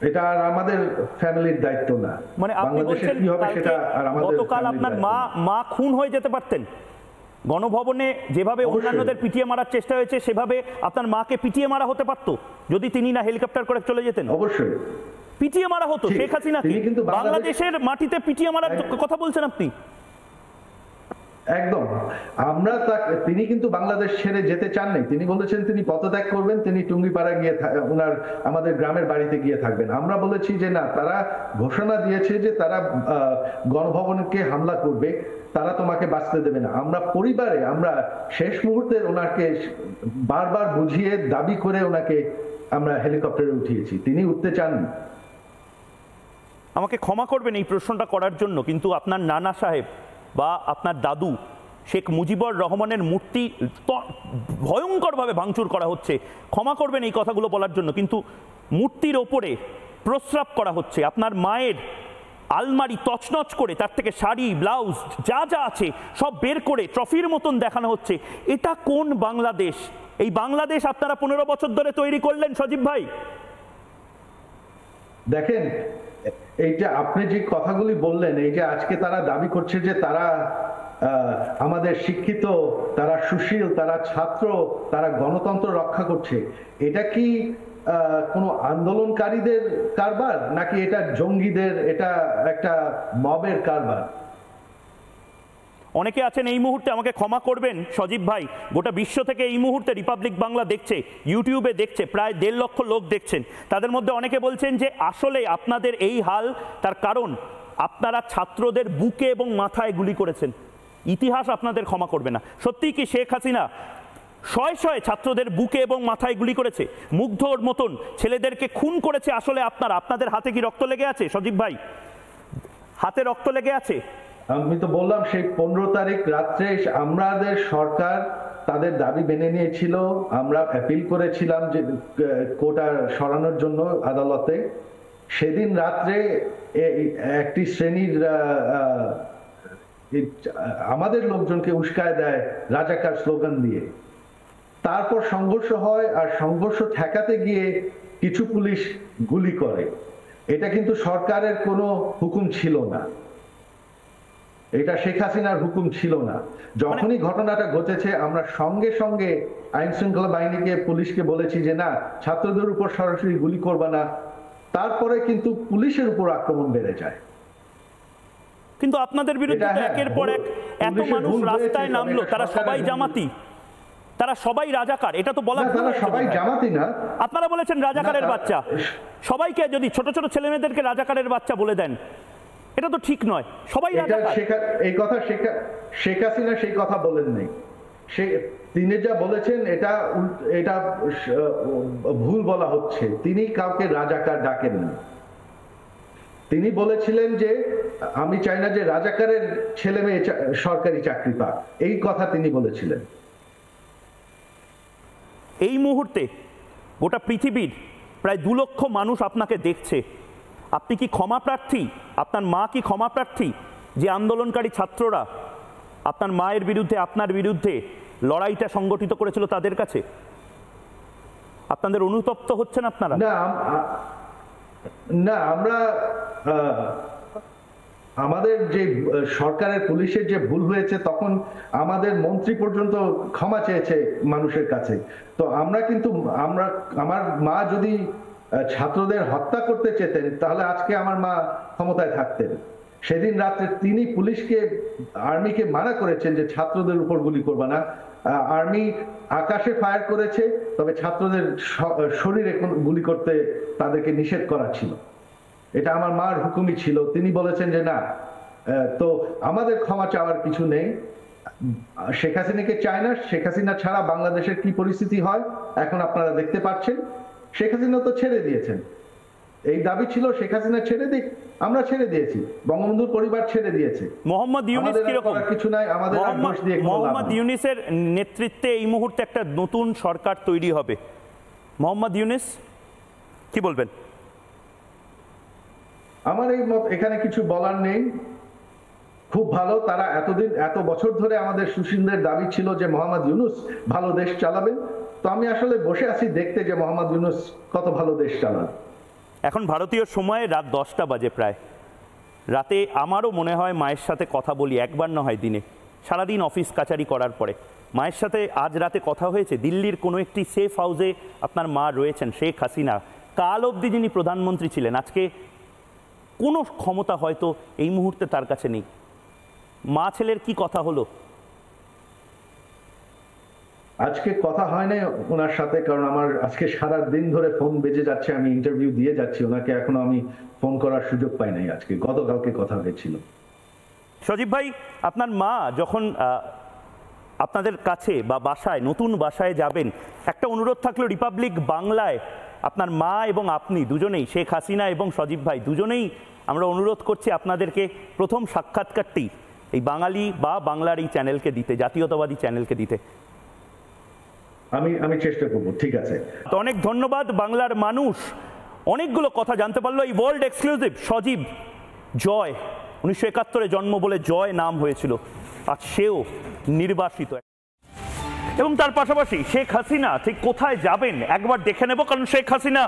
এটা আর আমাদের ফ্যামিলির দায়িত্ব না। মানে আপনি বলছেন গতকাল আপনার মা খুন হয়ে যেতে পারতেন গণভবনে, যেভাবে অন্যান্যদের পিটিয়ে মারার চেষ্টা হয়েছে সেভাবে আপনার মাকে পিটিয়ে মারা হতে পারতো যদি তিনি না হেলিকপ্টার করে চলে যেতেন। অবশ্যই পিটিয়ে মারা হতো শেখ হাসিনাকে। বাংলাদেশের মাটিতে পিটিয়ে মারার কথা বলছেন আপনি? একদম। তিনি কিন্তু বাংলাদেশ ছেড়ে যেতে চান নাই। তিনি বলেছেন তিনি পদত্যাগ করবেন, তিনি টুঙ্গিপাড়া গিয়ে আমাদের গ্রামের বাড়িতে গিয়ে থাকবেন। আমরা বলেছি যে না, তারা ঘোষণা দিয়েছে যে তারা গণভবনকে হামলা করবে, তারা তোমাকে বাঁচতে দেবে না। আমরা শেষ মুহূর্তে ওনাকে বারবার বুঝিয়ে, দাবি করে ওনাকে আমরা হেলিকপ্টারে উঠিয়েছি, তিনি উঠতে চাননি। আমাকে ক্ষমা করবেন এই প্রশ্নটা করার জন্য, কিন্তু আপনার নানা সাহেব বা আপনার দাদু শেখ মুজিবুর রহমানের মূর্তি ভয়ঙ্করভাবে ভাঙচুর করা হচ্ছে। ক্ষমা করবেন এই কথাগুলো বলার জন্য, কিন্তু মূর্তির ওপরে প্রস্রাব করা হচ্ছে। আপনার মায়ের আলমারি তছনছ করে তার থেকে শাড়ি, ব্লাউজ যা যা আছে সব বের করে ট্রফির মতন দেখানো হচ্ছে। এটা কোন বাংলাদেশ? এই বাংলাদেশ আপনারা 15 বছর ধরে তৈরি করলেন সজীব ভাই। দেখেন, এই যে আপনি যে কথাগুলি বললেন, এই যে আজকে তারা দাবি করছে যে তারা আমাদের শিক্ষিত, তারা সুশীল, তারা ছাত্র, তারা গণতন্ত্র রক্ষা করছে, এটা কি কোনো আন্দোলনকারীদের কারবার, নাকি এটা জঙ্গিদের, এটা একটা মবের কারবার? অনেকে আছেন এই মুহূর্তে, আমাকে ক্ষমা করবেন সজীব ভাই, গোটা বিশ্ব থেকে এই মুহূর্তে রিপাবলিক বাংলা দেখছে, ইউটিউবে দেখছে, প্রায় 1.5 লক্ষ লোক দেখছেন। তাদের মধ্যে অনেকে বলছেন যে আসলে আপনাদের এই হাল তার কারণ আপনারা ছাত্রদের বুকে এবং মাথায় গুলি করেছেন। ইতিহাস আপনাদের ক্ষমা করবে না। সত্যিই কি শেখ হাসিনা শয়ে শয়ে ছাত্রদের বুকে এবং মাথায় গুলি করেছে? মুগ্ধর মতন ছেলেদেরকে খুন করেছে আসলে আপনাদের হাতে কি রক্ত লেগে আছে সজীব ভাই? হাতে রক্ত লেগে আছে? আমি তো বললাম সেই 15 তারিখ রাত্রে আমাদের সরকার তাদের দাবি মেনে নিয়েছিল। আমরা অ্যাপিল করেছিলাম যে কোটা সরানোর জন্য আদালতে। সেদিন রাত্রে একটি শ্রেণীর আমাদের লোকজনকে উস্কায় দেয় রাজাকার স্লোগান দিয়ে। তারপর সংঘর্ষ হয়, আর সংঘর্ষ ঠেকাতে গিয়ে কিছু পুলিশ গুলি করে। এটা কিন্তু সরকারের কোনো হুকুম ছিল না, এটা শেখ হাসিনার হুকুম ছিল না। যখনই ঘটনাটা ঘটেছে আমরা সঙ্গে সঙ্গে আইন শৃঙ্খলা বাহিনীকে, পুলিশকে বলেছি যে না, ছাত্রদের উপর সরাসরি গুলি করবা না, তারপরে কিন্তু পুলিশের উপর আক্রমণ বেড়ে যায়। কিন্তু আপনাদের বিরুদ্ধে তো একের পর এক এত মানুষ রাস্তায় নামলো, তারা সবাই জামাতি, তারা সবাই রাজাকার, এটা তো বলা তারা সবাই জামাতি না। আপনারা বলেছেন রাজাকারের বাচ্চা, সবাইকে যদি ছোট ছোট ছেলেমেয়েদেরকে রাজাকারের বাচ্চা বলে দেন, এটা তো ঠিক নয়। সবাই রাজাকার। এই কথা শেখ হাসিনা সেই কথা বলেন নাই। তিনি যা বলেছেন এটা ভুল বলা হচ্ছে। তিনি কাউকে রাজাকার ডাকেন না। তিনি বলেছিলেন যে আমি চাই না যে রাজাকারের ছেলে মেয়ে সরকারি চাকরি পাক, এই কথা তিনি বলেছিলেন। এই মুহূর্তে গোটা পৃথিবীর প্রায় 2 লক্ষ মানুষ আপনাকে দেখছে। আপনি কি ক্ষমা প্রার্থী? আপনার মা কি ক্ষমা প্রার্থী যে আন্দোলনকারী ছাত্ররা আপনার মায়ের বিরুদ্ধে, আপনার বিরুদ্ধে লড়াইটা সংগঠিত করেছিল তাদের কাছে? আপনাদের অনুতপ্ত হচ্ছেন আপনারা? না, আমরা আমাদের যে সরকারের পুলিশের যে ভুল হয়েছে, তখন আমাদের মন্ত্রী পর্যন্ত ক্ষমা চেয়েছে মানুষের কাছে। তো আমরা কিন্তু আমার মা যদি ছাত্রদের হত্যা করতে চেতেন, তাহলে আজকে আমার মা ক্ষমতায় থাকতেন। সেদিন রাত্রে তিনি পুলিশকে, আর্মিকে মানা করেছেন যে ছাত্রদের উপর গুলি করবে না। আর্মি আকাশে ফায়ার করেছে, তবে ছাত্রদের শরীরে গুলি করতে তাদেরকে নিষেধ করা ছিল। এটা আমার মার হুকুমই ছিল। তিনি বলেছেন যে না। তো আমাদের ক্ষমা চাওয়ার কিছু নেই। শেখ হাসিনাকে চায় না। শেখ হাসিনা ছাড়া বাংলাদেশের কি পরিস্থিতি হয় এখন আপনারা দেখতে পাচ্ছেন। শেখ হাসিনা তো ছেড়ে দিয়েছেন। এই দাবি ছিল শেখ হাসিনা ছেড়ে দিক, আমরা ছেড়ে দিয়েছি। বঙ্গবন্ধুর পরিবার ছেড়ে দিয়েছে। মোহাম্মদ ইউনূস কিরকম? কিছু নাই আমাদের। মোহাম্মদ ইউনূসের নেতৃত্বে এই মুহূর্তে একটা নতুন সরকার তৈরি হবে। মোহাম্মদ ইউনূস কি বলবেন? আমার এই মত, এখানে কিছু বলার নেই। খুব ভালো, তারা এত বছর ধরে আমাদের সুশীলদের দাবি ছিল যে মোহাম্মদ ইউনূস ভালো দেশ চালাবেন। তো আমি আসলে বসে আছি দেখতে যে মোহাম্মদ ইউনূস কত ভালো দেশ চালান। এখন ভারতীয় সময়ে রাত 10টা বাজে প্রায়। রাতে আমারও মনে হয় মায়ের সাথে কথা বলি, একবার না হয় দিনে, সারাদিন অফিস কাচারি করার পরে। মায়ের সাথে আজ রাতে কথা হয়েছে। দিল্লির কোনো একটি সেফ হাউসে আপনার মা রয়েছেন, শেখ হাসিনা। কাল অবধি যিনি প্রধানমন্ত্রী ছিলেন, আজকে কোনো ক্ষমতা হয়তো এই মুহূর্তে তার কাছে নেই। মা ছেলের কি কথা হলো? আজকে কথা হয় না ওনার সাথে, কারণ আমার আজকে সারা দিন ধরে ফোন বেজে যাচ্ছে। আমি ইন্টারভিউ দিয়ে যাচ্ছি, ওনাকে এখনো আমি ফোন করার সুযোগ পাই নাই। আজকে গতকালকে কথা হয়েছিল। সজীব ভাই, আপনার মা যখন আপনাদের কাছে বা বাসায়, নতুন বাসায় যাবেন, একটা অনুরোধ থাকলো রিপাবলিক বাংলায় আপনার মা এবং আপনি দুজনেই, শেখ হাসিনা এবং সজীব ভাই দুজনেই আমরা অনুরোধ করছি আপনাদেরকে প্রথম সাক্ষাৎকারটি এই বাঙালি বা বাংলার এই চ্যানেলকে দিতে, জাতীয়তাবাদী চ্যানেলকে দিতে। আমি চেষ্টা করব। ঠিক আছে, তো অনেক ধন্যবাদ। বাংলার মানুষ অনেকগুলো কথা জানতে পারলো। এই ওয়ার্ল্ড এক্সক্লুসিভ সজীব জয়, 1971 জন্ম বলে জয় নাম হয়েছিল, আর সেও নির্বাসিত। এবং তার পাশাপাশি শেখ হাসিনা ঠিক কোথায় যাবেন একবার দেখে নেব, কারণ শেখ হাসিনা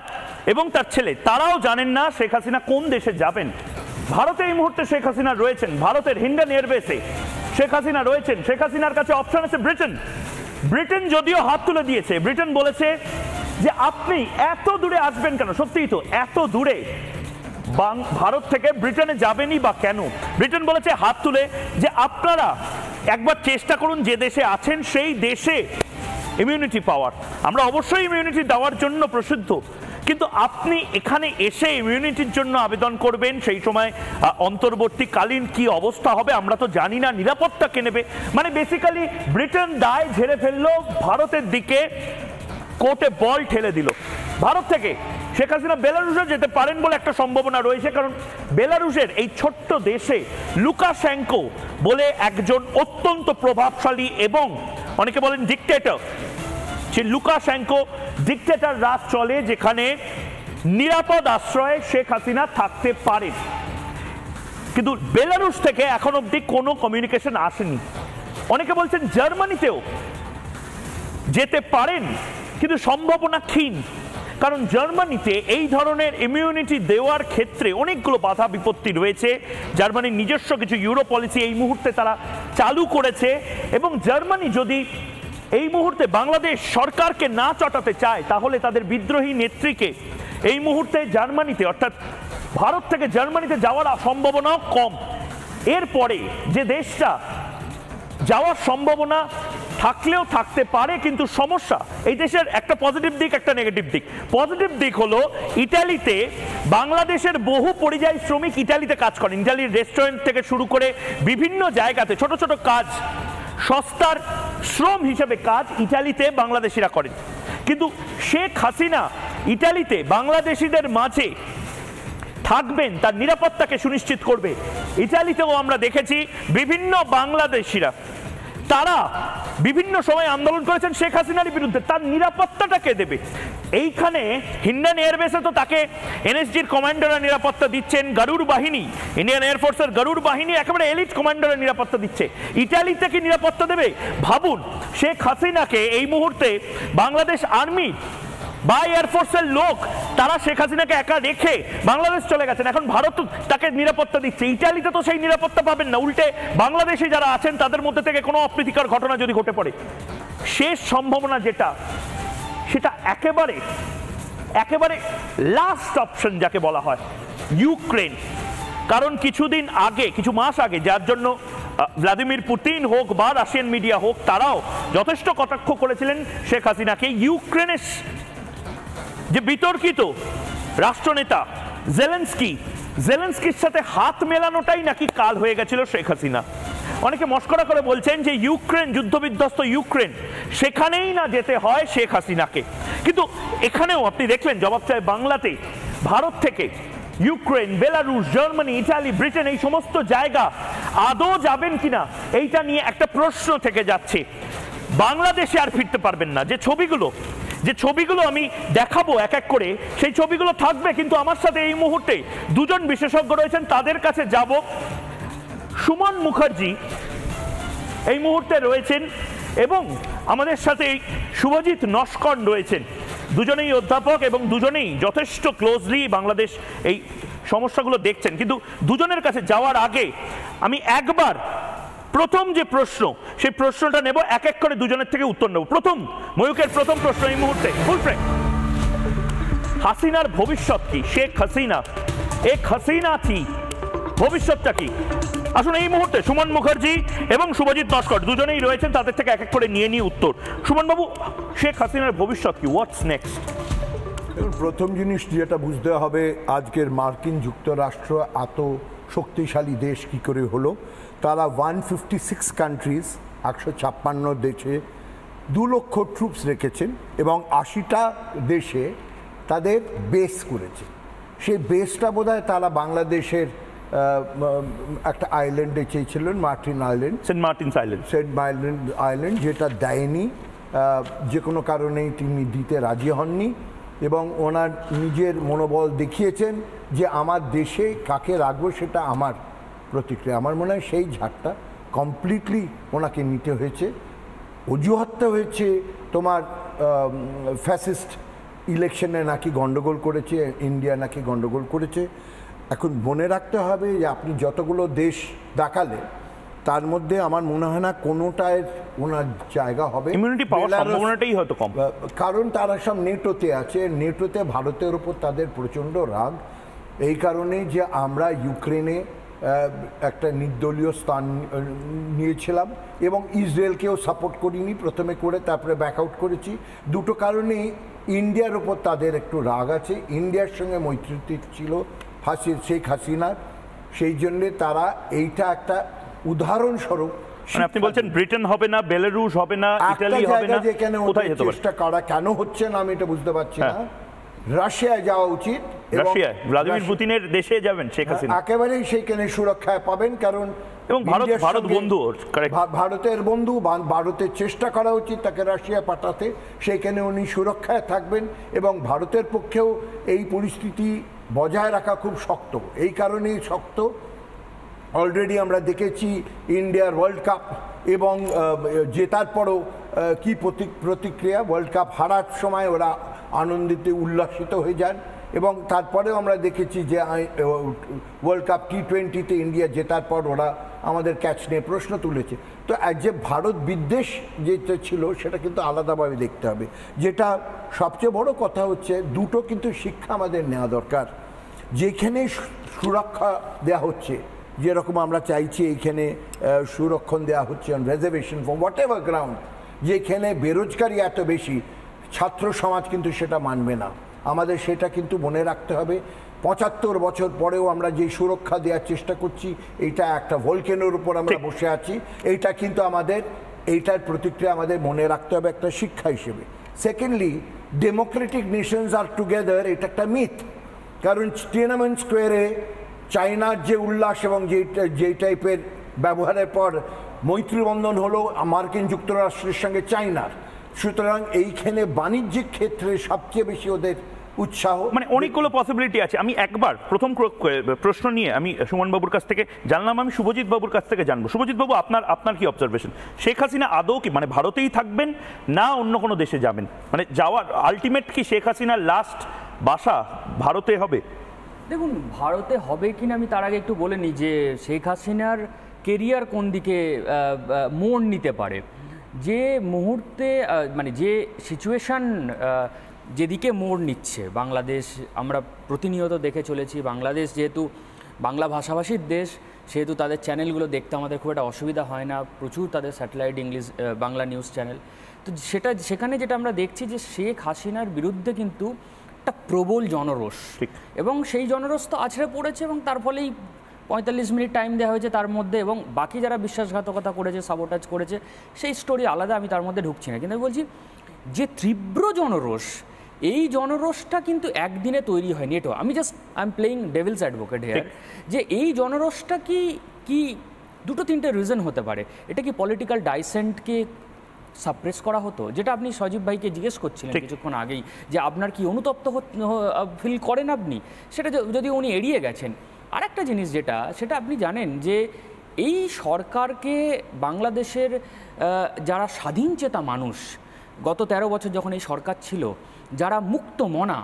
এবং তার ছেলে তারাও জানেন না শেখ হাসিনা কোন দেশে যাবেন। ভারতে এই মুহূর্তে শেখ হাসিনা রয়েছেন, ভারতের হিন্ডন এয়ারবেসে শেখ হাসিনা রয়েছেন। শেখ হাসিনার কাছে অপশন আছে ব্রিটেন। ব্রিটেন যদিও হাত তুলে দিয়েছে, ব্রিটেন বলেছে যে আপনি এত দূরে আসবেন কেন? সত্যিই তো, এত দূরে ভারত থেকে ব্রিটেনে যাবেনই বা কেন? ব্রিটেন বলেছে হাত তুলে যে আপনারা একবার চেষ্টা করুন যে দেশে আছেন সেই দেশে ইমিউনিটি পাওয়ার। আমরা অবশ্যই ইমিউনিটি দেওয়ার জন্য প্রসিদ্ধ, কিন্তু আপনি এখানে এসে ইমিউনিটির জন্য আবেদন করবেন, সেই সময় অন্তর্বর্তীকালীন কি অবস্থা হবে আমরা তো জানি না, নিরাপত্তা কে নেবে। মানে বেসিক্যালি ব্রিটেন দায় ঝেড়ে ফেললো, ভারতের দিকে কোর্টে বল ঠেলে দিল। ভারত থেকে শেখ হাসিনা বেলারুশে যেতে পারেন বলে একটা সম্ভাবনা রয়েছে, কারণ বেলারুশের এই ছোট্ট দেশে লুকাশেঙ্কো বলে একজন অত্যন্ত প্রভাবশালী এবং অনেকে বলেন ডিক্টেটর, সে লুকাশেঙ্কো ডিক্টেটর রাজ চলে, যেখানে নিরাপদ আশ্রয়ে শেখ হাসিনা থাকতে পারেন। কিন্তু বেলারুশ থেকে এখন অবধি কোনো কমিউনিকেশন আসেনি। অনেকে বলছেন জার্মানিতেও যেতে পারেন, কিন্তু সম্ভাবনা ক্ষীণ, কারণ জার্মানিতে এই ধরনের ইমিউনিটি দেওয়ার ক্ষেত্রে অনেকগুলো বাধা বিপত্তি রয়েছে। জার্মানির নিজস্ব কিছু ইউরো পলিসি এই মুহূর্তে তারা চালু করেছে, এবং জার্মানি যদি এই মুহূর্তে বাংলাদেশ সরকারকে না চটাতে চায়, তাহলে তাদের বিদ্রোহী নেত্রীকে এই মুহূর্তে জার্মানিতে অর্থাৎ ভারত থেকে জার্মানিতে যাওয়ার সম্ভাবনাও কম। এরপরে যে দেশটা যাওয়ার সম্ভাবনা থাকলেও থাকতে পারে, কিন্তু সমস্যা এই দেশের একটা পজিটিভ দিক একটা নেগেটিভ দিক। পজিটিভ দিক হলো ইটালিতে বাংলাদেশের বহু পরিযায়ী শ্রমিক ইটালিতে কাজ করেন। ইটালির রেস্টুরেন্ট থেকে শুরু করে বিভিন্ন জায়গাতে ছোট ছোট কাজ, সস্তার শ্রম হিসেবে কাজ ইটালিতে বাংলাদেশিরা করেন। কিন্তু শেখ হাসিনা ইটালিতে বাংলাদেশিদের মাঝে থাকবেন, তার নিরাপত্তাকে সুনিশ্চিত করবে। ইটালিতেও আমরা দেখেছি বিভিন্ন বাংলাদেশিরা তারা বিভিন্ন সময় আন্দোলন করেছেন শেখ হাসিনার বিরুদ্ধে, তার নিরাপত্তাটা কে দেবে? এইখানে হিন্ডন এয়ারবেসে তো তাকে এনএসজির কমান্ডাররা নিরাপত্তা দিচ্ছেন, গরুড় বাহিনী, ইন্ডিয়ান এয়ারফোর্সের গরুড় বাহিনী একেবারে এলিট কমান্ডাররা নিরাপত্তা দিচ্ছে। ইটালিতে কি নিরাপত্তা দেবে? ভাবুন, শেখ হাসিনাকে এই মুহূর্তে বাংলাদেশ আর্মি বা এয়ারফোর্সের লোক তারা শেখ হাসিনাকে একা রেখে বাংলাদেশ চলে গেছেন, এখন ভারত তাকে নিরাপত্তা দিচ্ছে। ইটালিতে তো সেই নিরাপত্তা পাবেন না, উল্টে বাংলাদেশি যারা আছেন তাদের মধ্যে থেকে কোনো অপ্রীতিকর ঘটনা যদি ঘটে পড়ে, শেষ সম্ভাবনা যেটা সেটা একেবারে লাস্ট অপশন যাকে বলা হয় ইউক্রেন। কারণ কিছুদিন আগে, কিছু মাস আগে, যার জন্য ভ্লাদিমির পুতিন হোক বা রাশিয়ান মিডিয়া হোক তারাও যথেষ্ট কটাক্ষ করেছিলেন শেখ হাসিনাকে, ইউক্রেনের যে বিতর্কিত রাষ্ট্রনেতা জেলেনস্কির সাথে হাত মেলানোটাই নাকি কাল হয়ে গেছিল শেখ হাসিনা। অনেকে মস্করা করে বলছেন যে ইউক্রেন, যুদ্ধবিধ্বস্ত ইউক্রেন, সেখানেই না যেতে হয় শেখ হাসিনাকে। কিন্তু এখানেও আপনি দেখলেন জবাব চায় বাংলাতে ভারত থেকে Ukraine, Belarus, Germany, Italy, Britain, এই সমস্ত জায়গা আদৌ যাবেন কিনা এইটা নিয়ে একটা প্রশ্ন থেকে যাচ্ছে। বাংলাদেশে আর ফিরতে পারবেন না। যে ছবিগুলো আমি দেখাবো এক এক করে, সেই ছবিগুলো থাকবে, কিন্তু আমার সাথে এই মুহূর্তে দুজন বিশেষজ্ঞ রয়েছেন, তাদের কাছে যাব। সুমন মুখার্জি এই মুহূর্তে রয়েছেন এবং আমাদের সাথে শুভজিৎ নস্কর রয়েছেন। দুজনেই অধ্যাপক এবং দুজনেই যথেষ্ট ক্লোজলি বাংলাদেশ এই সমস্যাগুলো দেখছেন। কিন্তু দুজনের কাছে যাওয়ার আগে আমি একবার প্রথম যে প্রশ্ন, সেই প্রশ্নটা নেব, এক এক করে দুজনের থেকে উত্তর নেব। প্রথম ময়ূকের প্রথম প্রশ্ন এই মুহূর্তে, হাসিনার ভবিষ্যৎ কি? শেখ হাসিনা, এক হাসিনা থি, ভবিষ্যৎটা কি? আসুন এই মুহূর্তে সুমন মুখার্জি এবং শুভজিৎ নস্কর দুজনেই রয়েছেন, তাদের থেকে এক এক করে নিয়ে উত্তর। সুমন বাবু, শেখ হাসিনার ভবিষ্যৎ কি? What's next? প্রথম জিনিস যেটা বুঝতে হবে, আজকের মার্কিন যুক্তরাষ্ট্র এত শক্তিশালী দেশ কি করে হলো? তারা 156 কান্ট্রিজ, 156 দেশে 2 লক্ষ ট্রুপস রেখেছেন এবং 80টা দেশে তাদের বেস করেছে। সেই বেসটা বোধহয় তারা বাংলাদেশের একটা আইল্যান্ডে চেয়েছিলেন, সেন্ট মার্টিন আইল্যান্ড, যেটা দেয়নি, যে কোনো কারণেই তিনি দিতে রাজি হননি এবং ওনার নিজের মনোবল দেখিয়েছেন যে আমার দেশে কাকে রাখবো সেটা আমার প্রতিক্রিয়া। আমার মনে হয় সেই ঝাড়টা কমপ্লিটলি ওনাকে নিতে হয়েছে। অজুহাতটা হয়েছে তোমার ফ্যাসিস্ট ইলেকশনে নাকি গন্ডগোল করেছে, ইন্ডিয়া নাকি গন্ডগোল করেছে। এখন মনে রাখতে হবে যে আপনি যতগুলো দেশ দেখালে তার মধ্যে আমার মনে হয় না কোনোটায় ওনার জায়গা হবে। ইমিউনিটি পাওয়ার সম্ভাবনাটাই হয়তো কম, কারণ তারা সব নেটোতে আছে। নেটোতে ভারতের উপর তাদের প্রচণ্ড রাগ, এই কারণে যে আমরা ইউক্রেনে একটা নির্দলীয় স্থান নিয়েছিলাম এবং ইসরায়েলকেও সাপোর্ট করিনি, প্রথমে করে তারপরে ব্যাকআউট করেছি। দুটো কারণেই ইন্ডিয়ার উপর তাদের একটু রাগ আছে। ইন্ডিয়ার সঙ্গে মৈত্রী ছিল শেখ হাসিনার, সেই জন্যে তারা এইটা একটা উদাহরণস্বরূপ। আপনি বলছেন ব্রিটেন হবে না, বেলারুশ হবে না, ইতালি হবে না, কোথায় হতে পারে? চেষ্টা করা কেন হচ্ছে না আমি এটা বুঝতে পারছি না। রাশিয়ায় যাওয়া উচিত, রাশিয়ায় ভ্লাদিমির পুতিনের দেশে যাবেন শেখ হাসিনা, একেবারেই সেইখানে সুরক্ষায় পাবেন। কারণ এবং ভারত বন্ধু, ভারতের বন্ধু, ভারতের চেষ্টা করা উচিত তাকে রাশিয়া পাঠাতে, সেইখানে উনি সুরক্ষায় থাকবেন এবং ভারতের পক্ষেও এই পরিস্থিতি বজায় রাখা খুব শক্ত। এই কারণেই শক্ত, অলরেডি আমরা দেখেছি ইন্ডিয়ার ওয়ার্ল্ড কাপ এবং জেতার পরও কি প্রতিক্রিয়া। ওয়ার্ল্ড কাপ হারার সময় ওরা আনন্দিত উল্লাসিত হয়ে যান এবং তারপরেও আমরা দেখেছি যে ওয়ার্ল্ড কাপ T20-তে ইন্ডিয়া জেতার পর ওরা আমাদের ক্যাচ নিয়ে প্রশ্ন তুলেছে। তো যে ভারত বিদ্বেষ যেটা ছিল সেটা কিন্তু আলাদাভাবে দেখতে হবে। যেটা সবচেয়ে বড় কথা হচ্ছে দুটো কিন্তু শিক্ষা আমাদের নেওয়া দরকার। যেখানে সুরক্ষা দেওয়া হচ্ছে, যেরকম আমরা চাইছি এইখানে সুরক্ষণ দেওয়া হচ্ছে on reservation for what ever ground, যেখানে বেরোজগারি এত বেশি, ছাত্র সমাজ কিন্তু সেটা মানবে না। আমাদের সেটা কিন্তু মনে রাখতে হবে। ৭৫ বছর পরেও আমরা যে সুরক্ষা দেওয়ার চেষ্টা করছি, এইটা একটা ভলকেনোর উপর আমরা বসে আছি, এইটা কিন্তু এইটার প্রতিক্রিয়া আমাদের মনে রাখতে হবে একটা শিক্ষা হিসেবে। Secondly, Democratic Nations are together, এটা একটা মিথ। কারণ টিয়ানানমেন স্কোয়ারে চায়নার যে উল্লাস এবং যেই টাইপের ব্যবহারের পর মৈত্রীবন্ধন হলো মার্কিন যুক্তরাষ্ট্রের সঙ্গে চায়নার, সুতরাং এইখানে বাণিজ্যিক ক্ষেত্রে সবচেয়ে বেশি ওদের উৎসাহ, মানে অনেকগুলো পসিবিলিটি আছে। আমি একবার প্রথম প্রশ্ন নিয়ে আমি সুমন বাবুর কাছ থেকে জানলাম, আমি শুভজিৎ বাবুর কাছ থেকে জানবো। শুভজিৎ বাবু, আপনার কি অবজারভেশন? শেখ হাসিনা আদৌ কি মানে ভারতেই থাকবেন না অন্য কোনো দেশে যাবেন? মানে যাওয়ার আলটিমেট কি শেখ হাসিনার লাস্ট বাসা ভারতে হবে? দেখুন, ভারতে হবে কিনা আমি তার আগে একটু বলে নিই যে শেখ হাসিনার কেরিয়ার কোন দিকে মোড় নিতে পারে। যে মুহূর্তে মানে যে সিচুয়েশান যেদিকে মোড় নিচ্ছে বাংলাদেশ, আমরা প্রতিনিয়ত দেখে চলেছি। বাংলাদেশ যেহেতু বাংলা ভাষাভাষীর দেশ, সেহেতু তাদের চ্যানেলগুলো দেখতে আমাদের খুব একটা অসুবিধা হয় না, প্রচুর তাদের satellite English Bangla news channel. তো সেখানে যেটা আমরা দেখছি যে শেখ হাসিনার বিরুদ্ধে কিন্তু একটা প্রবল জনরোষ, এবং সেই জনরোষ তো আছড়ে পড়েছে, এবং তার ফলেই ৪৫ মিনিট টাইম দেওয়া হয়েছে তার মধ্যে, এবং বাকি যারা বিশ্বাসঘাতকতা করেছে, সাবোটাজ করেছে, সেই স্টোরি আলাদা, আমি তার মধ্যে ঢুকছি না। কিন্তু আমি বলছি যে তীব্র জনরোষ, এই জনরোষটা কিন্তু একদিনে তৈরি হয়নি। এটা আমি I am playing Devil's advocate here, যে এই জনরোষটা কি দুটো তিনটে রিজন হতে পারে। এটা কি পলিটিক্যাল ডাইসেন্টকে সাপ্রেস করা হতো, যেটা আপনি সজীব ভাইকে জিজ্ঞেস করছিলেন কিছুক্ষণ আগেই, যে আপনার কি অনুতপ্ত ফিল করেন আপনি, সেটা যদি উনি এড়িয়ে গেছেন। আরেকটা জিনিস সেটা আপনি জানেন যে এই সরকারকে বাংলাদেশের যারা স্বাধীনচেতা মানুষ, গত ১৩ বছর যখন এই সরকার ছিল, যারা মুক্ত মনা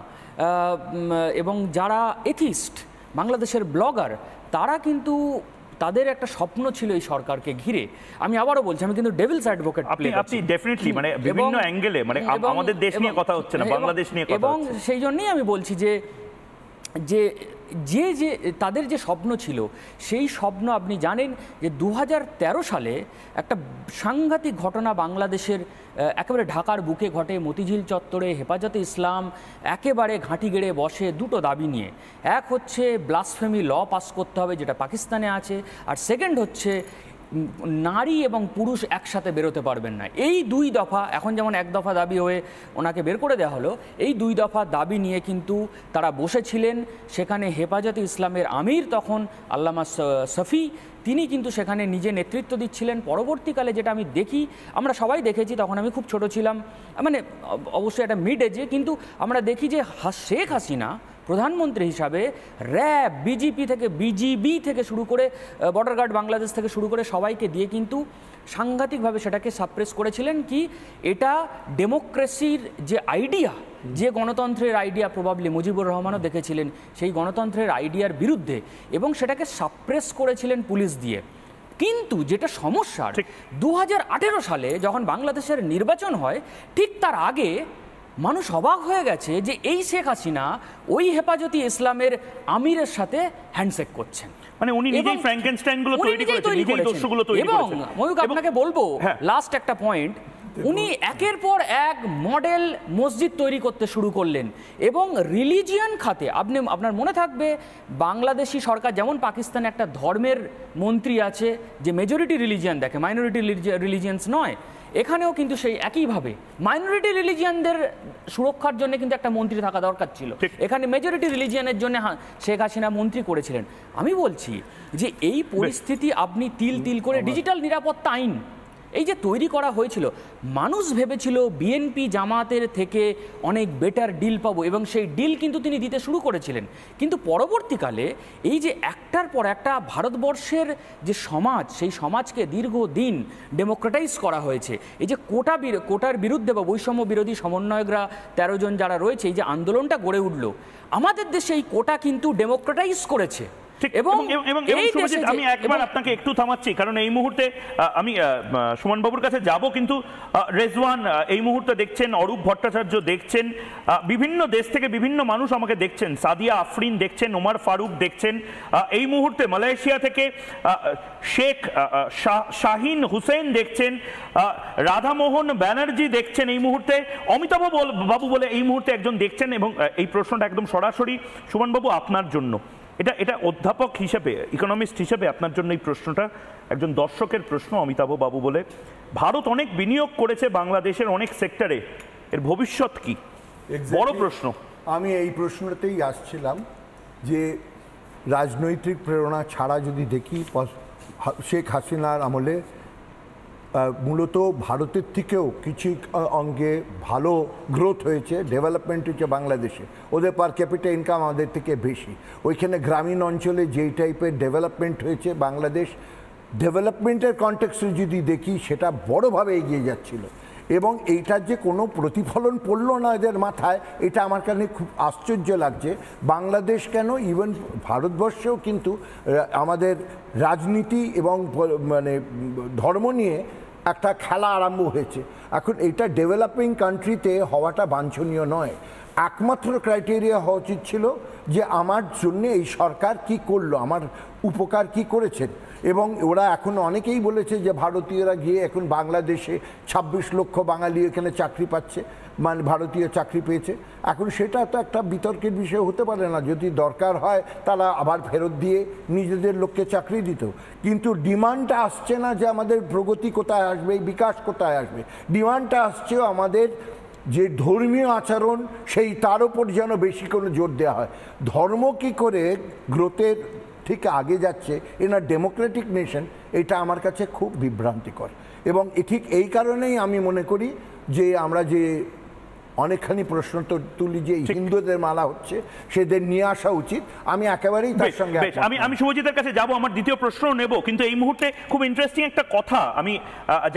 এবং যারা এথিস্ট, বাংলাদেশের ব্লগার, তারা কিন্তু তাদের একটা স্বপ্ন ছিল এই সরকারকে ঘিরে। আমি আবারও বলছি, আমি কিন্তু ডেভিলস অ্যাডভোকেট। আপনি ডেফিনেটলি মানে বিভিন্ন অ্যাঙ্গেলে, মানে আমাদের দেশ নিয়ে কথা হচ্ছে না, বাংলাদেশ নিয়ে কথা হচ্ছে। এবং সেই জন্যই আমি বলছি যে তাদের যে স্বপ্ন ছিল, সেই স্বপ্ন আপনি জানেন যে ২০১৩ সালে একটা সাংঘাতিক ঘটনা বাংলাদেশের একেবারে ঢাকার বুকে ঘটে। মতিঝিল চত্বরে হেফাজতে ইসলাম একেবারে ঘাঁটি গেড়ে বসে দুটো দাবি নিয়ে। এক হচ্ছে ব্লাসফেমি ল পাস করতে হবে, যেটা পাকিস্তানে আছে, আর সেকেন্ড হচ্ছে নারী এবং পুরুষ একসাথে বেরোতে পারবেন না। এই দুই দফা, এখন যেমন এক দফা দাবি হয়ে ওনাকে বের করে দেওয়া হলো, এই দুই দফা দাবি নিয়ে কিন্তু তারা বসেছিলেন। সেখানে হেফাজতে ইসলামের আমির তখন আল্লামা শফি, তিনি কিন্তু সেখানে নিজে নেতৃত্ব দিচ্ছিলেন। পরবর্তীকালে যেটা আমি দেখি, আমরা সবাই দেখেছি, তখন আমি খুব ছোট ছিলাম, মানে অবশ্যই একটা মিড এজে, কিন্তু আমরা দেখি যে শেখ হাসিনা প্রধানমন্ত্রী হিসাবে র্যাব, বিজিবি থেকে শুরু করে বর্ডার গার্ড বাংলাদেশ থেকে শুরু করে সবাইকে দিয়ে কিন্তু সাংঘাতিকভাবে সেটাকে সাপ্রেস করেছিলেন। কি এটা ডেমোক্রেসির যে আইডিয়া, যে গণতন্ত্রের আইডিয়া প্রবাবলি মুজিবুর রহমানও দেখেছিলেন, সেই গণতন্ত্রের আইডিয়ার বিরুদ্ধে, এবং সেটাকে সাপ্রেস করেছিলেন পুলিশ দিয়ে। কিন্তু যেটা সমস্যা, ২০১৮ সালে যখন বাংলাদেশের নির্বাচন হয়, ঠিক তার আগে মানুষ অবাক হয়ে গেছে যে এই শেখ হাসিনা ওই হেফাজতে ইসলামের আমিরের সাথে হ্যান্ডশেক করছেন। মানে উনি নিজেই ফ্র্যাঙ্কেনস্টাইনগুলো তৈরি করেছেন, নিজেই দোষগুলো তৈরি করেছেন। এবং ময়ূক, আপনাকে বলবো লাস্ট একটা পয়েন্ট, উনি একের পর এক মডেল মসজিদ তৈরি করতে শুরু করলেন, এবং রিলিজিয়ান খাতে আপনার মনে থাকবে বাংলাদেশি সরকার, যেমন পাকিস্তানে একটা ধর্মের মন্ত্রী আছে যে মেজরিটি রিলিজিয়ান দেখে, মাইনরিটি রিলিজিয়ান্স নয়, এখানেও কিন্তু সেই একইভাবে মাইনরিটি রিলিজিয়ানদের সুরক্ষার জন্য কিন্তু একটা মন্ত্রী থাকা দরকার ছিল। এখানে মেজরিটি রিলিজিয়ানের জন্য শেখ হাসিনা মন্ত্রী করেছিলেন। আমি বলছি যে এই পরিস্থিতি আপনি তিল তিল করে ডিজিটাল নিরাপত্তা আইন, এই যে তৈরি করা হয়েছিল, মানুষ ভেবেছিল বিএনপি জামাতের থেকে অনেক বেটার ডিল পাবো, এবং সেই ডিল কিন্তু তিনি দিতে শুরু করেছিলেন। কিন্তু পরবর্তীকালে এই যে একটার পর একটা ভারতবর্ষের যে সমাজ, সেই সমাজকে দীর্ঘদিন ডেমোক্রেটাইজ করা হয়েছে। এই যে কোটার বিরুদ্ধে বা বৈষম্য বিরোধী সমন্বয়করা 13 জন যারা রয়েছে, এই যে আন্দোলনটা গড়ে উঠলো, আমাদের দেশে এই কোটা কিন্তু ডেমোক্রেটাইজ করেছে। এবং আমি একবার আপনাকে একটু থামাচ্ছি, কারণ এই মুহূর্তে আমি সুমন বাবুর কাছে যাব, কিন্তু রেজওয়ান এই মুহূর্তে দেখছেন, অরূপ ভট্টাচার্য দেখছেন, বিভিন্ন দেশ থেকে বিভিন্ন মানুষ আমাকে দেখছেন, সাদিয়া আফরিন দেখছেন, ওমর ফারুক দেখছেন, এই মুহূর্তে মালয়েশিয়া থেকে শেখ শাহিন হুসেন দেখছেন, রাধামোহন ব্যানার্জি দেখছেন, এই মুহূর্তে অমিতাভ বাবু বলে এই মুহূর্তে একজন দেখছেন। এবং এই প্রশ্নটা একদম সরাসরি সুমন বাবু আপনার জন্য, এটা অধ্যাপক হিসেবে, ইকোনমিস্ট হিসেবে আপনার জন্য এই প্রশ্নটা একজন দর্শকের প্রশ্ন। অমিতাভ বাবু বলে, ভারত অনেক বিনিয়োগ করেছে বাংলাদেশের অনেক সেক্টরে, এর ভবিষ্যৎ কি? বড় প্রশ্ন। আমি এই প্রশ্নটাতেই আসছিলাম যে রাজনৈতিক প্রেরণা ছাড়া যদি দেখি, শেখ হাসিনার আমলে মূলত ভারতের থেকেও কিছু অঙ্গে ভালো গ্রোথ হয়েছে, ডেভেলপমেন্ট হয়েছে বাংলাদেশে। ওদের পার ক্যাপিটা ইনকাম আমাদের থেকে বেশি। ওইখানে গ্রামীণ অঞ্চলে যেই টাইপের ডেভেলপমেন্ট হয়েছে, বাংলাদেশ ডেভেলপমেন্টের কনটেক্সটে যদি দেখি সেটা বড়োভাবে এগিয়ে যাচ্ছিল। এবং এইটার যে কোনো প্রতিফলন পড়লো না এদের মাথায়, এটা আমার কাছে খুব আশ্চর্য লাগছে। বাংলাদেশ কেন, ইভেন ভারতবর্ষেও কিন্তু আমাদের রাজনীতি এবং মানে ধর্ম নিয়ে একটা খেলা আরম্ভ হয়েছে। এখন এটা ডেভেলপিং কান্ট্রিতে হওয়াটা বাঞ্ছনীয় নয়। একমাত্র ক্রাইটেরিয়া হওয়া উচিত ছিল যে আমার জন্য এই সরকার কি করলো, আমার উপকার কি করেছেন। এবং ওরা এখন অনেকেই বলেছে যে ভারতীয়রা গিয়ে এখন বাংলাদেশে 26 লক্ষ বাঙালি এখানে চাকরি পাচ্ছে, মানে ভারতীয় চাকরি পেয়েছে। এখন সেটা তো একটা বিতর্কের বিষয় হতে পারে না। যদি দরকার হয় তারা আবার ফেরত দিয়ে নিজেদের লোককে চাকরি দিত। কিন্তু ডিমান্ডটা আসছে না যে আমাদের প্রগতি কোথায় আসবে, বিকাশ কোথায় আসবে। ডিমান্ডটা আসছে আমাদের যে ধর্মীয় আচরণ, সেই তার উপর যেন বেশি কোনো জোর দেওয়া হয়। ধর্ম কি করে গ্রোথের ঠিক আগে যাচ্ছে ইন আ ডেমোক্রেটিক নেশন, এটা আমার কাছে খুব বিভ্রান্তিকর। এবং ঠিক এই কারণেই আমি মনে করি যে আমরা যে অনেকখানি প্রশ্ন তো তুলি যে হিন্দুদের মালা হচ্ছে, সেদের নিয়ে আসা উচিত। আমি একেবারেই তার সঙ্গে আমি শুভজিতের কাছে যাব, আমার দ্বিতীয় প্রশ্ন নেব, কিন্তু এই মুহূর্তে খুব ইন্টারেস্টিং একটা কথা, আমি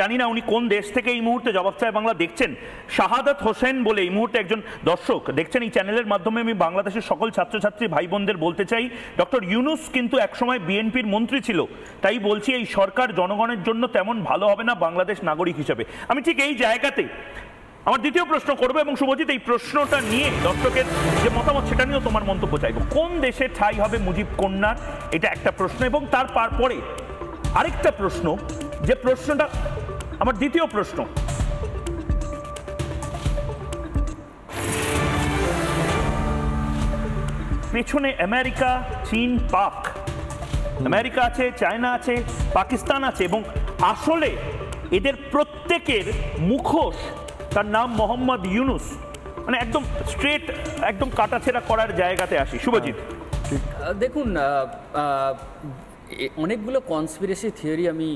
জানি না উনি কোন দেশ থেকে এই মুহূর্তে জবাব চায় বাংলা দেখছেন। শাহাদাত হোসেন বলে এই মুহূর্তে একজন দর্শক দেখছেন এই চ্যানেলের মাধ্যমে। আমি বাংলাদেশের সকল ছাত্রছাত্রী ভাই বোনদের বলতে চাই, ডক্টর ইউনুস কিন্তু একসময় বিএনপির মন্ত্রী ছিল, তাই বলছি এই সরকার জনগণের জন্য তেমন ভালো হবে না বাংলাদেশ নাগরিক হিসেবে। আমি ঠিক এই জায়গাতে আমার দ্বিতীয় প্রশ্ন করবো, এবং শুভজিৎ এই প্রশ্নটা নিয়ে দর্শকের যে মতামত সেটা নিয়েও তোমার মন্তব্য চাইবো। কোন দেশে ঠাঁই হবে মুজিব কন্যার, এটা একটা প্রশ্ন। এবং তারপরে আরেকটা প্রশ্ন, যে প্রশ্নটা আমার দ্বিতীয় প্রশ্ন, পেছনে আমেরিকা, চীন, পাক, আমেরিকা আছে, চায়না আছে, পাকিস্তান আছে, এবং আসলে এদের প্রত্যেকের মুখোশ, তার নাম মোহাম্মদ ইউনুস। মানে একদম স্ট্রেট, একদম কাটাছেড়া করার জায়গাতে আসি। শুভজিৎ, দেখুন, অনেকগুলো কনস্পিরেসি থিওরি আমি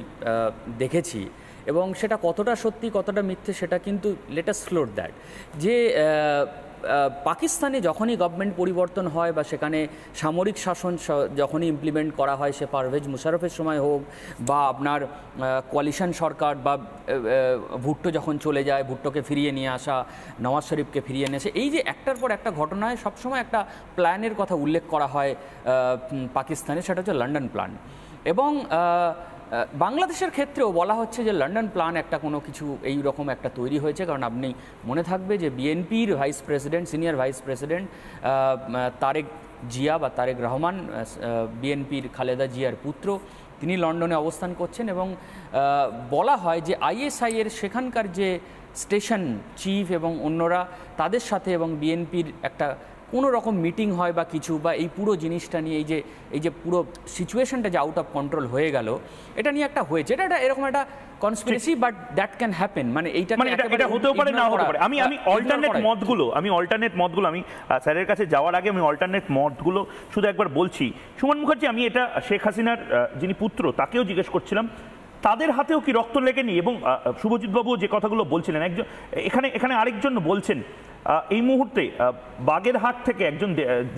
দেখেছি, এবং সেটা কতটা সত্যি কতটা মিথ্যে সেটা কিন্তু লেট আস ফ্লোর দ্যাট। যে পাকিস্তানে যখনই গভর্নমেন্ট পরিবর্তন হয় বা সেখানে সামরিক শাসন যখনই ইমপ্লিমেন্ট করা হয়, সে পারভেজ মুশারফের সময় হোক বা আপনার কোয়ালিশন সরকার বা ভুট্টো যখন চলে যায়, ভুট্টোকে ফিরিয়ে নিয়ে আসা, নওয়াজ শরীফকে ফিরিয়ে নিয়ে আসা, এই যে একটার পর একটা ঘটনায় সবসময় একটা প্ল্যানের কথা উল্লেখ করা হয় পাকিস্তানে, সেটা হচ্ছে লন্ডন প্ল্যান। এবং বাংলাদেশের ক্ষেত্রেও বলা হচ্ছে যে লন্ডন প্ল্যান একটা কোনো কিছু এই রকম একটা তৈরি হয়েছে। কারণ আপনি মনে থাকবে যে বিএনপির vice president, senior vice president Tarique Zia বা তারেক রহমান, বিএনপির খালেদা জিয়ার পুত্র, তিনি লন্ডনে অবস্থান করছেন। এবং বলা হয় যে আইএসআই এর সেখানকার যে স্টেশন চিফ এবং অন্যরা তাদের সাথে এবং বিএনপির একটা কোনো রকম মিটিং হয় বা কিছু, বা এই পুরো জিনিসটা নিয়ে এই যে পুরো সিচুয়েশনটা যে আউট অফ কন্ট্রোল হয়ে গেল, এটা নিয়ে একটা হয়েছে। এটা এরকম একটা conspiracy, but that can happen. মানে এটা হতেও পারে, না হতে পারে। আমি অল্টারনেট মতগুলো আমি স্যারের কাছে যাওয়ার আগে আমি অল্টারনেট মতগুলো শুধু একবার বলছি। সুমন মুখার্জি, আমি এটা শেখ হাসিনার যিনি পুত্র তাকেও জিজ্ঞেস করছিলাম, তাদের হাতেও কি রক্ত লেগেনি? এবং শুভজিৎ বাবু যে কথাগুলো বলছিলেন, একজন এখানে আরেকজন বলছেন এই মুহূর্তে বাগেরহাট থেকে একজন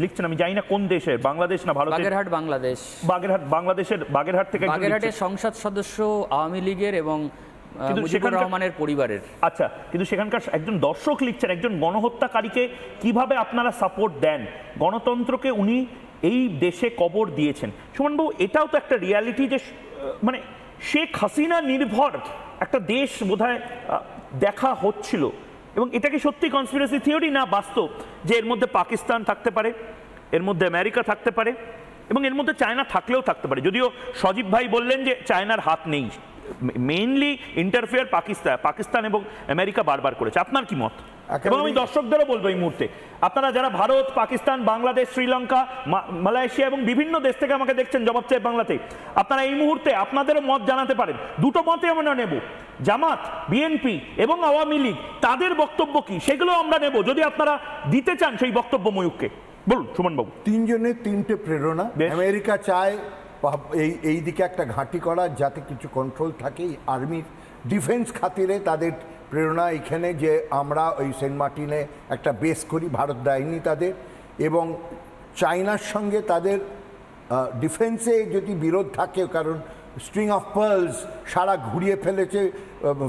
লিখছেন, আমি জানি না কোন দেশের, বাংলাদেশ না ভারত, বাগেরহাট বাংলাদেশ, বাংলাদেশের বাগেরহাট থেকে বাগেরহাটের সংসদ সদস্য আওয়ামী লীগের এবং মুজিবুর রহমানের পরিবারের। আচ্ছা, কিন্তু সেখানকার একজন দর্শক লিখছেন, একজন গণহত্যাকারীকে কিভাবে আপনারা সাপোর্ট দেন, গণতন্ত্রকে উনি এই দেশে কবর দিয়েছেন। সুমনবাবু, এটাও তো একটা রিয়ালিটি যে মানে শেখ হাসিনা নির্ভর একটা দেশ বোধহয় দেখা হচ্ছিল, এবং এটা কি সত্যি কনস্পিরেসি থিওরি না বাস্তব, যে এর মধ্যে পাকিস্তান থাকতে পারে, এর মধ্যে আমেরিকা থাকতে পারে, এবং এর মধ্যে চায়না থাকলেও থাকতে পারে? যদিও সজীব ভাই বললেন যে চায়নার হাত নেই, মেইনলি ইন্টারফেয়ার পাকিস্তান এবং আমেরিকা বারবার করেছে। আপনার কি মত? এবং আমি দর্শকদেরও বলবো এই মুহূর্তে, আপনারা যারা ভারত, পাকিস্তান, বাংলাদেশ, শ্রীলঙ্কা, মালয়েশিয়া এবং বিভিন্ন দেশ থেকে আমাকে দেখছেন জবাব চাই বাংলাতে, আপনারা এই মুহূর্তে আপনাদেরও মত জানাতে পারেন। দুটো মতে আমরা নেব, জামাত, বিএনপি এবং আওয়ামী লীগ, তাদের বক্তব্য কি সেগুলো আমরা নেব, যদি আপনারা দিতে চান সেই বক্তব্য ময়ূককে। বলুন সুমন বাবু। তিনজনের তিনটে প্রেরণা। আমেরিকা চায় এই দিকে একটা ঘাঁটি করা, যাতে কিছু কন্ট্রোল থাকে আর্মির ডিফেন্স খাতিরে। তাদের প্রেরণা এখানে যে আমরা ওই সেন্ট মার্টিনে একটা বেস করি, ভারত দেয়নি তাদের। এবং চায়নার সঙ্গে তাদের ডিফেন্সে যদি বিরোধ থাকে, কারণ স্ট্রিং অফ পার্লস সারা ঘুরিয়ে ফেলেছে,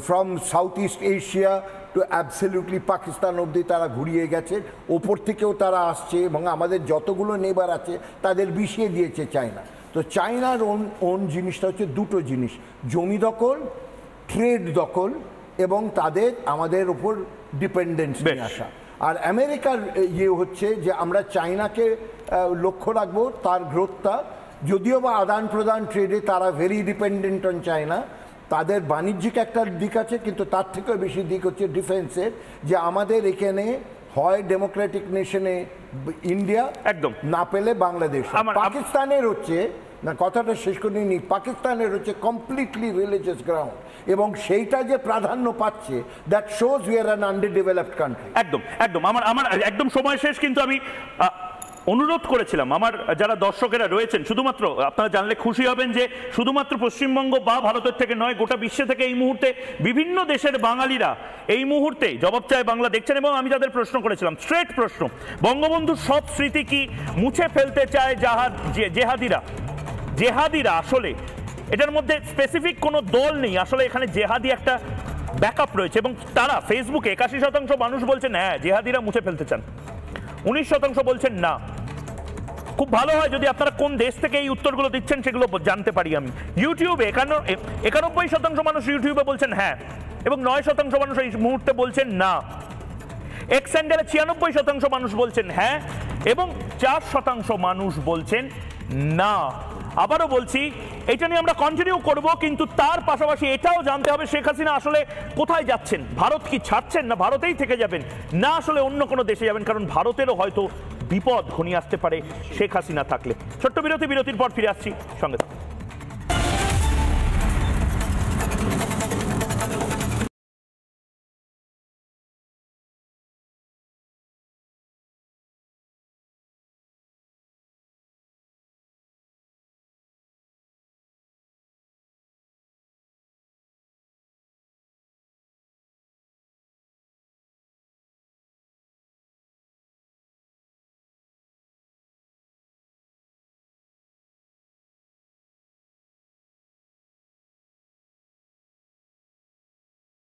from South East Asia to absolutely Pakistan অবধি তারা ঘুরিয়ে গেছে, ওপর থেকেও তারা আসছে, এবং আমাদের যতগুলো নেবার আছে তাদের বিষিয়ে দিয়েছে চায়না। তো চায়নার ওন জিনিসটা হচ্ছে দুটো জিনিস, জমি দখল, ট্রেড দখল, এবং তাদের আমাদের উপর ডিপেন্ডেন্স নিয়ে আসা। আর আমেরিকার ইয়ে হচ্ছে যে আমরা চায়নাকে লক্ষ্য রাখবো, তার গ্রোথটা, যদিও বা আদান প্রদান ট্রেডে তারা ভেরি ডিপেন্ডেন্ট অন চায়না, তাদের বাণিজ্যিক একটা দিক আছে, কিন্তু তার থেকেও বেশি দিক হচ্ছে ডিফেন্সের, যে আমাদের এখানে হয় ডেমোক্রেটিক নেশনে ইন্ডিয়া, একদম না পেলে বাংলাদেশ। পাকিস্তানের হচ্ছে না, কথাটা শেষ করে নিই, পাকিস্তানের হচ্ছে কমপ্লিটলি রিলিজিয়াস গ্রাউন্ড, এবং সেইটা যে প্রাধান্য পাচ্ছে, that shows we are an under developed country. একদম একদম আমার একদম সময় শেষ, কিন্তু আমি অনুরোধ করেছিলাম আমার যারা দর্শকেরা রয়েছেন, শুধুমাত্র আপনারা জানলে খুশি হবেন যে শুধুমাত্র পশ্চিমবঙ্গ বা ভারতের থেকে নয়, গোটা বিশ্বে থেকে এই মুহূর্তে বিভিন্ন দেশের বাঙালিরা এই মুহূর্তে জবাব চায় বাংলা দেখছেন। এবং আমি তাদের প্রশ্ন করেছিলাম, স্ট্রেট প্রশ্ন, বঙ্গবন্ধুর সব স্মৃতি কি মুছে ফেলতে চায় জেহাদিরা? আসলে এটার মধ্যে স্পেসিফিক কোনো দল নেই, আসলে এখানে জেহাদি একটা ব্যাকআপ রয়েছে। এবং তারা ফেসবুকে 81% মানুষ বলছেন হ্যাঁ জেহাদিরা মুছে ফেলতে চান, 19% বলছেন না। খুব ভালো হয় যদি আপনারা কোন দেশ থেকে এই উত্তরগুলো দিচ্ছেন সেগুলো জানতে পারি আমি। ইউটিউবে 91% মানুষ ইউটিউবে বলছেন হ্যাঁ, এবং 9% মানুষ এই মুহূর্তে বলছেন না। এক্স হ্যান্ডেলে 96% মানুষ বলছেন হ্যাঁ, এবং 4% মানুষ বলছেন না। আবারও বলছি, এটা নিয়ে আমরা কন্টিনিউ করব, কিন্তু তার পাশাপাশি এটাও জানতে হবে শেখ হাসিনা আসলে কোথায় যাচ্ছেন, ভারত কি ছাড়ছেন, না ভারতেই থেকে যাবেন, না আসলে অন্য কোনো দেশে যাবেন, কারণ ভারতেরও হয়তো বিপদ ঘনিয়ে আসতে পারে শেখ হাসিনা থাকলে। ছোট্ট বিরতির পর ফিরে আসছি, সঙ্গে থাকুন।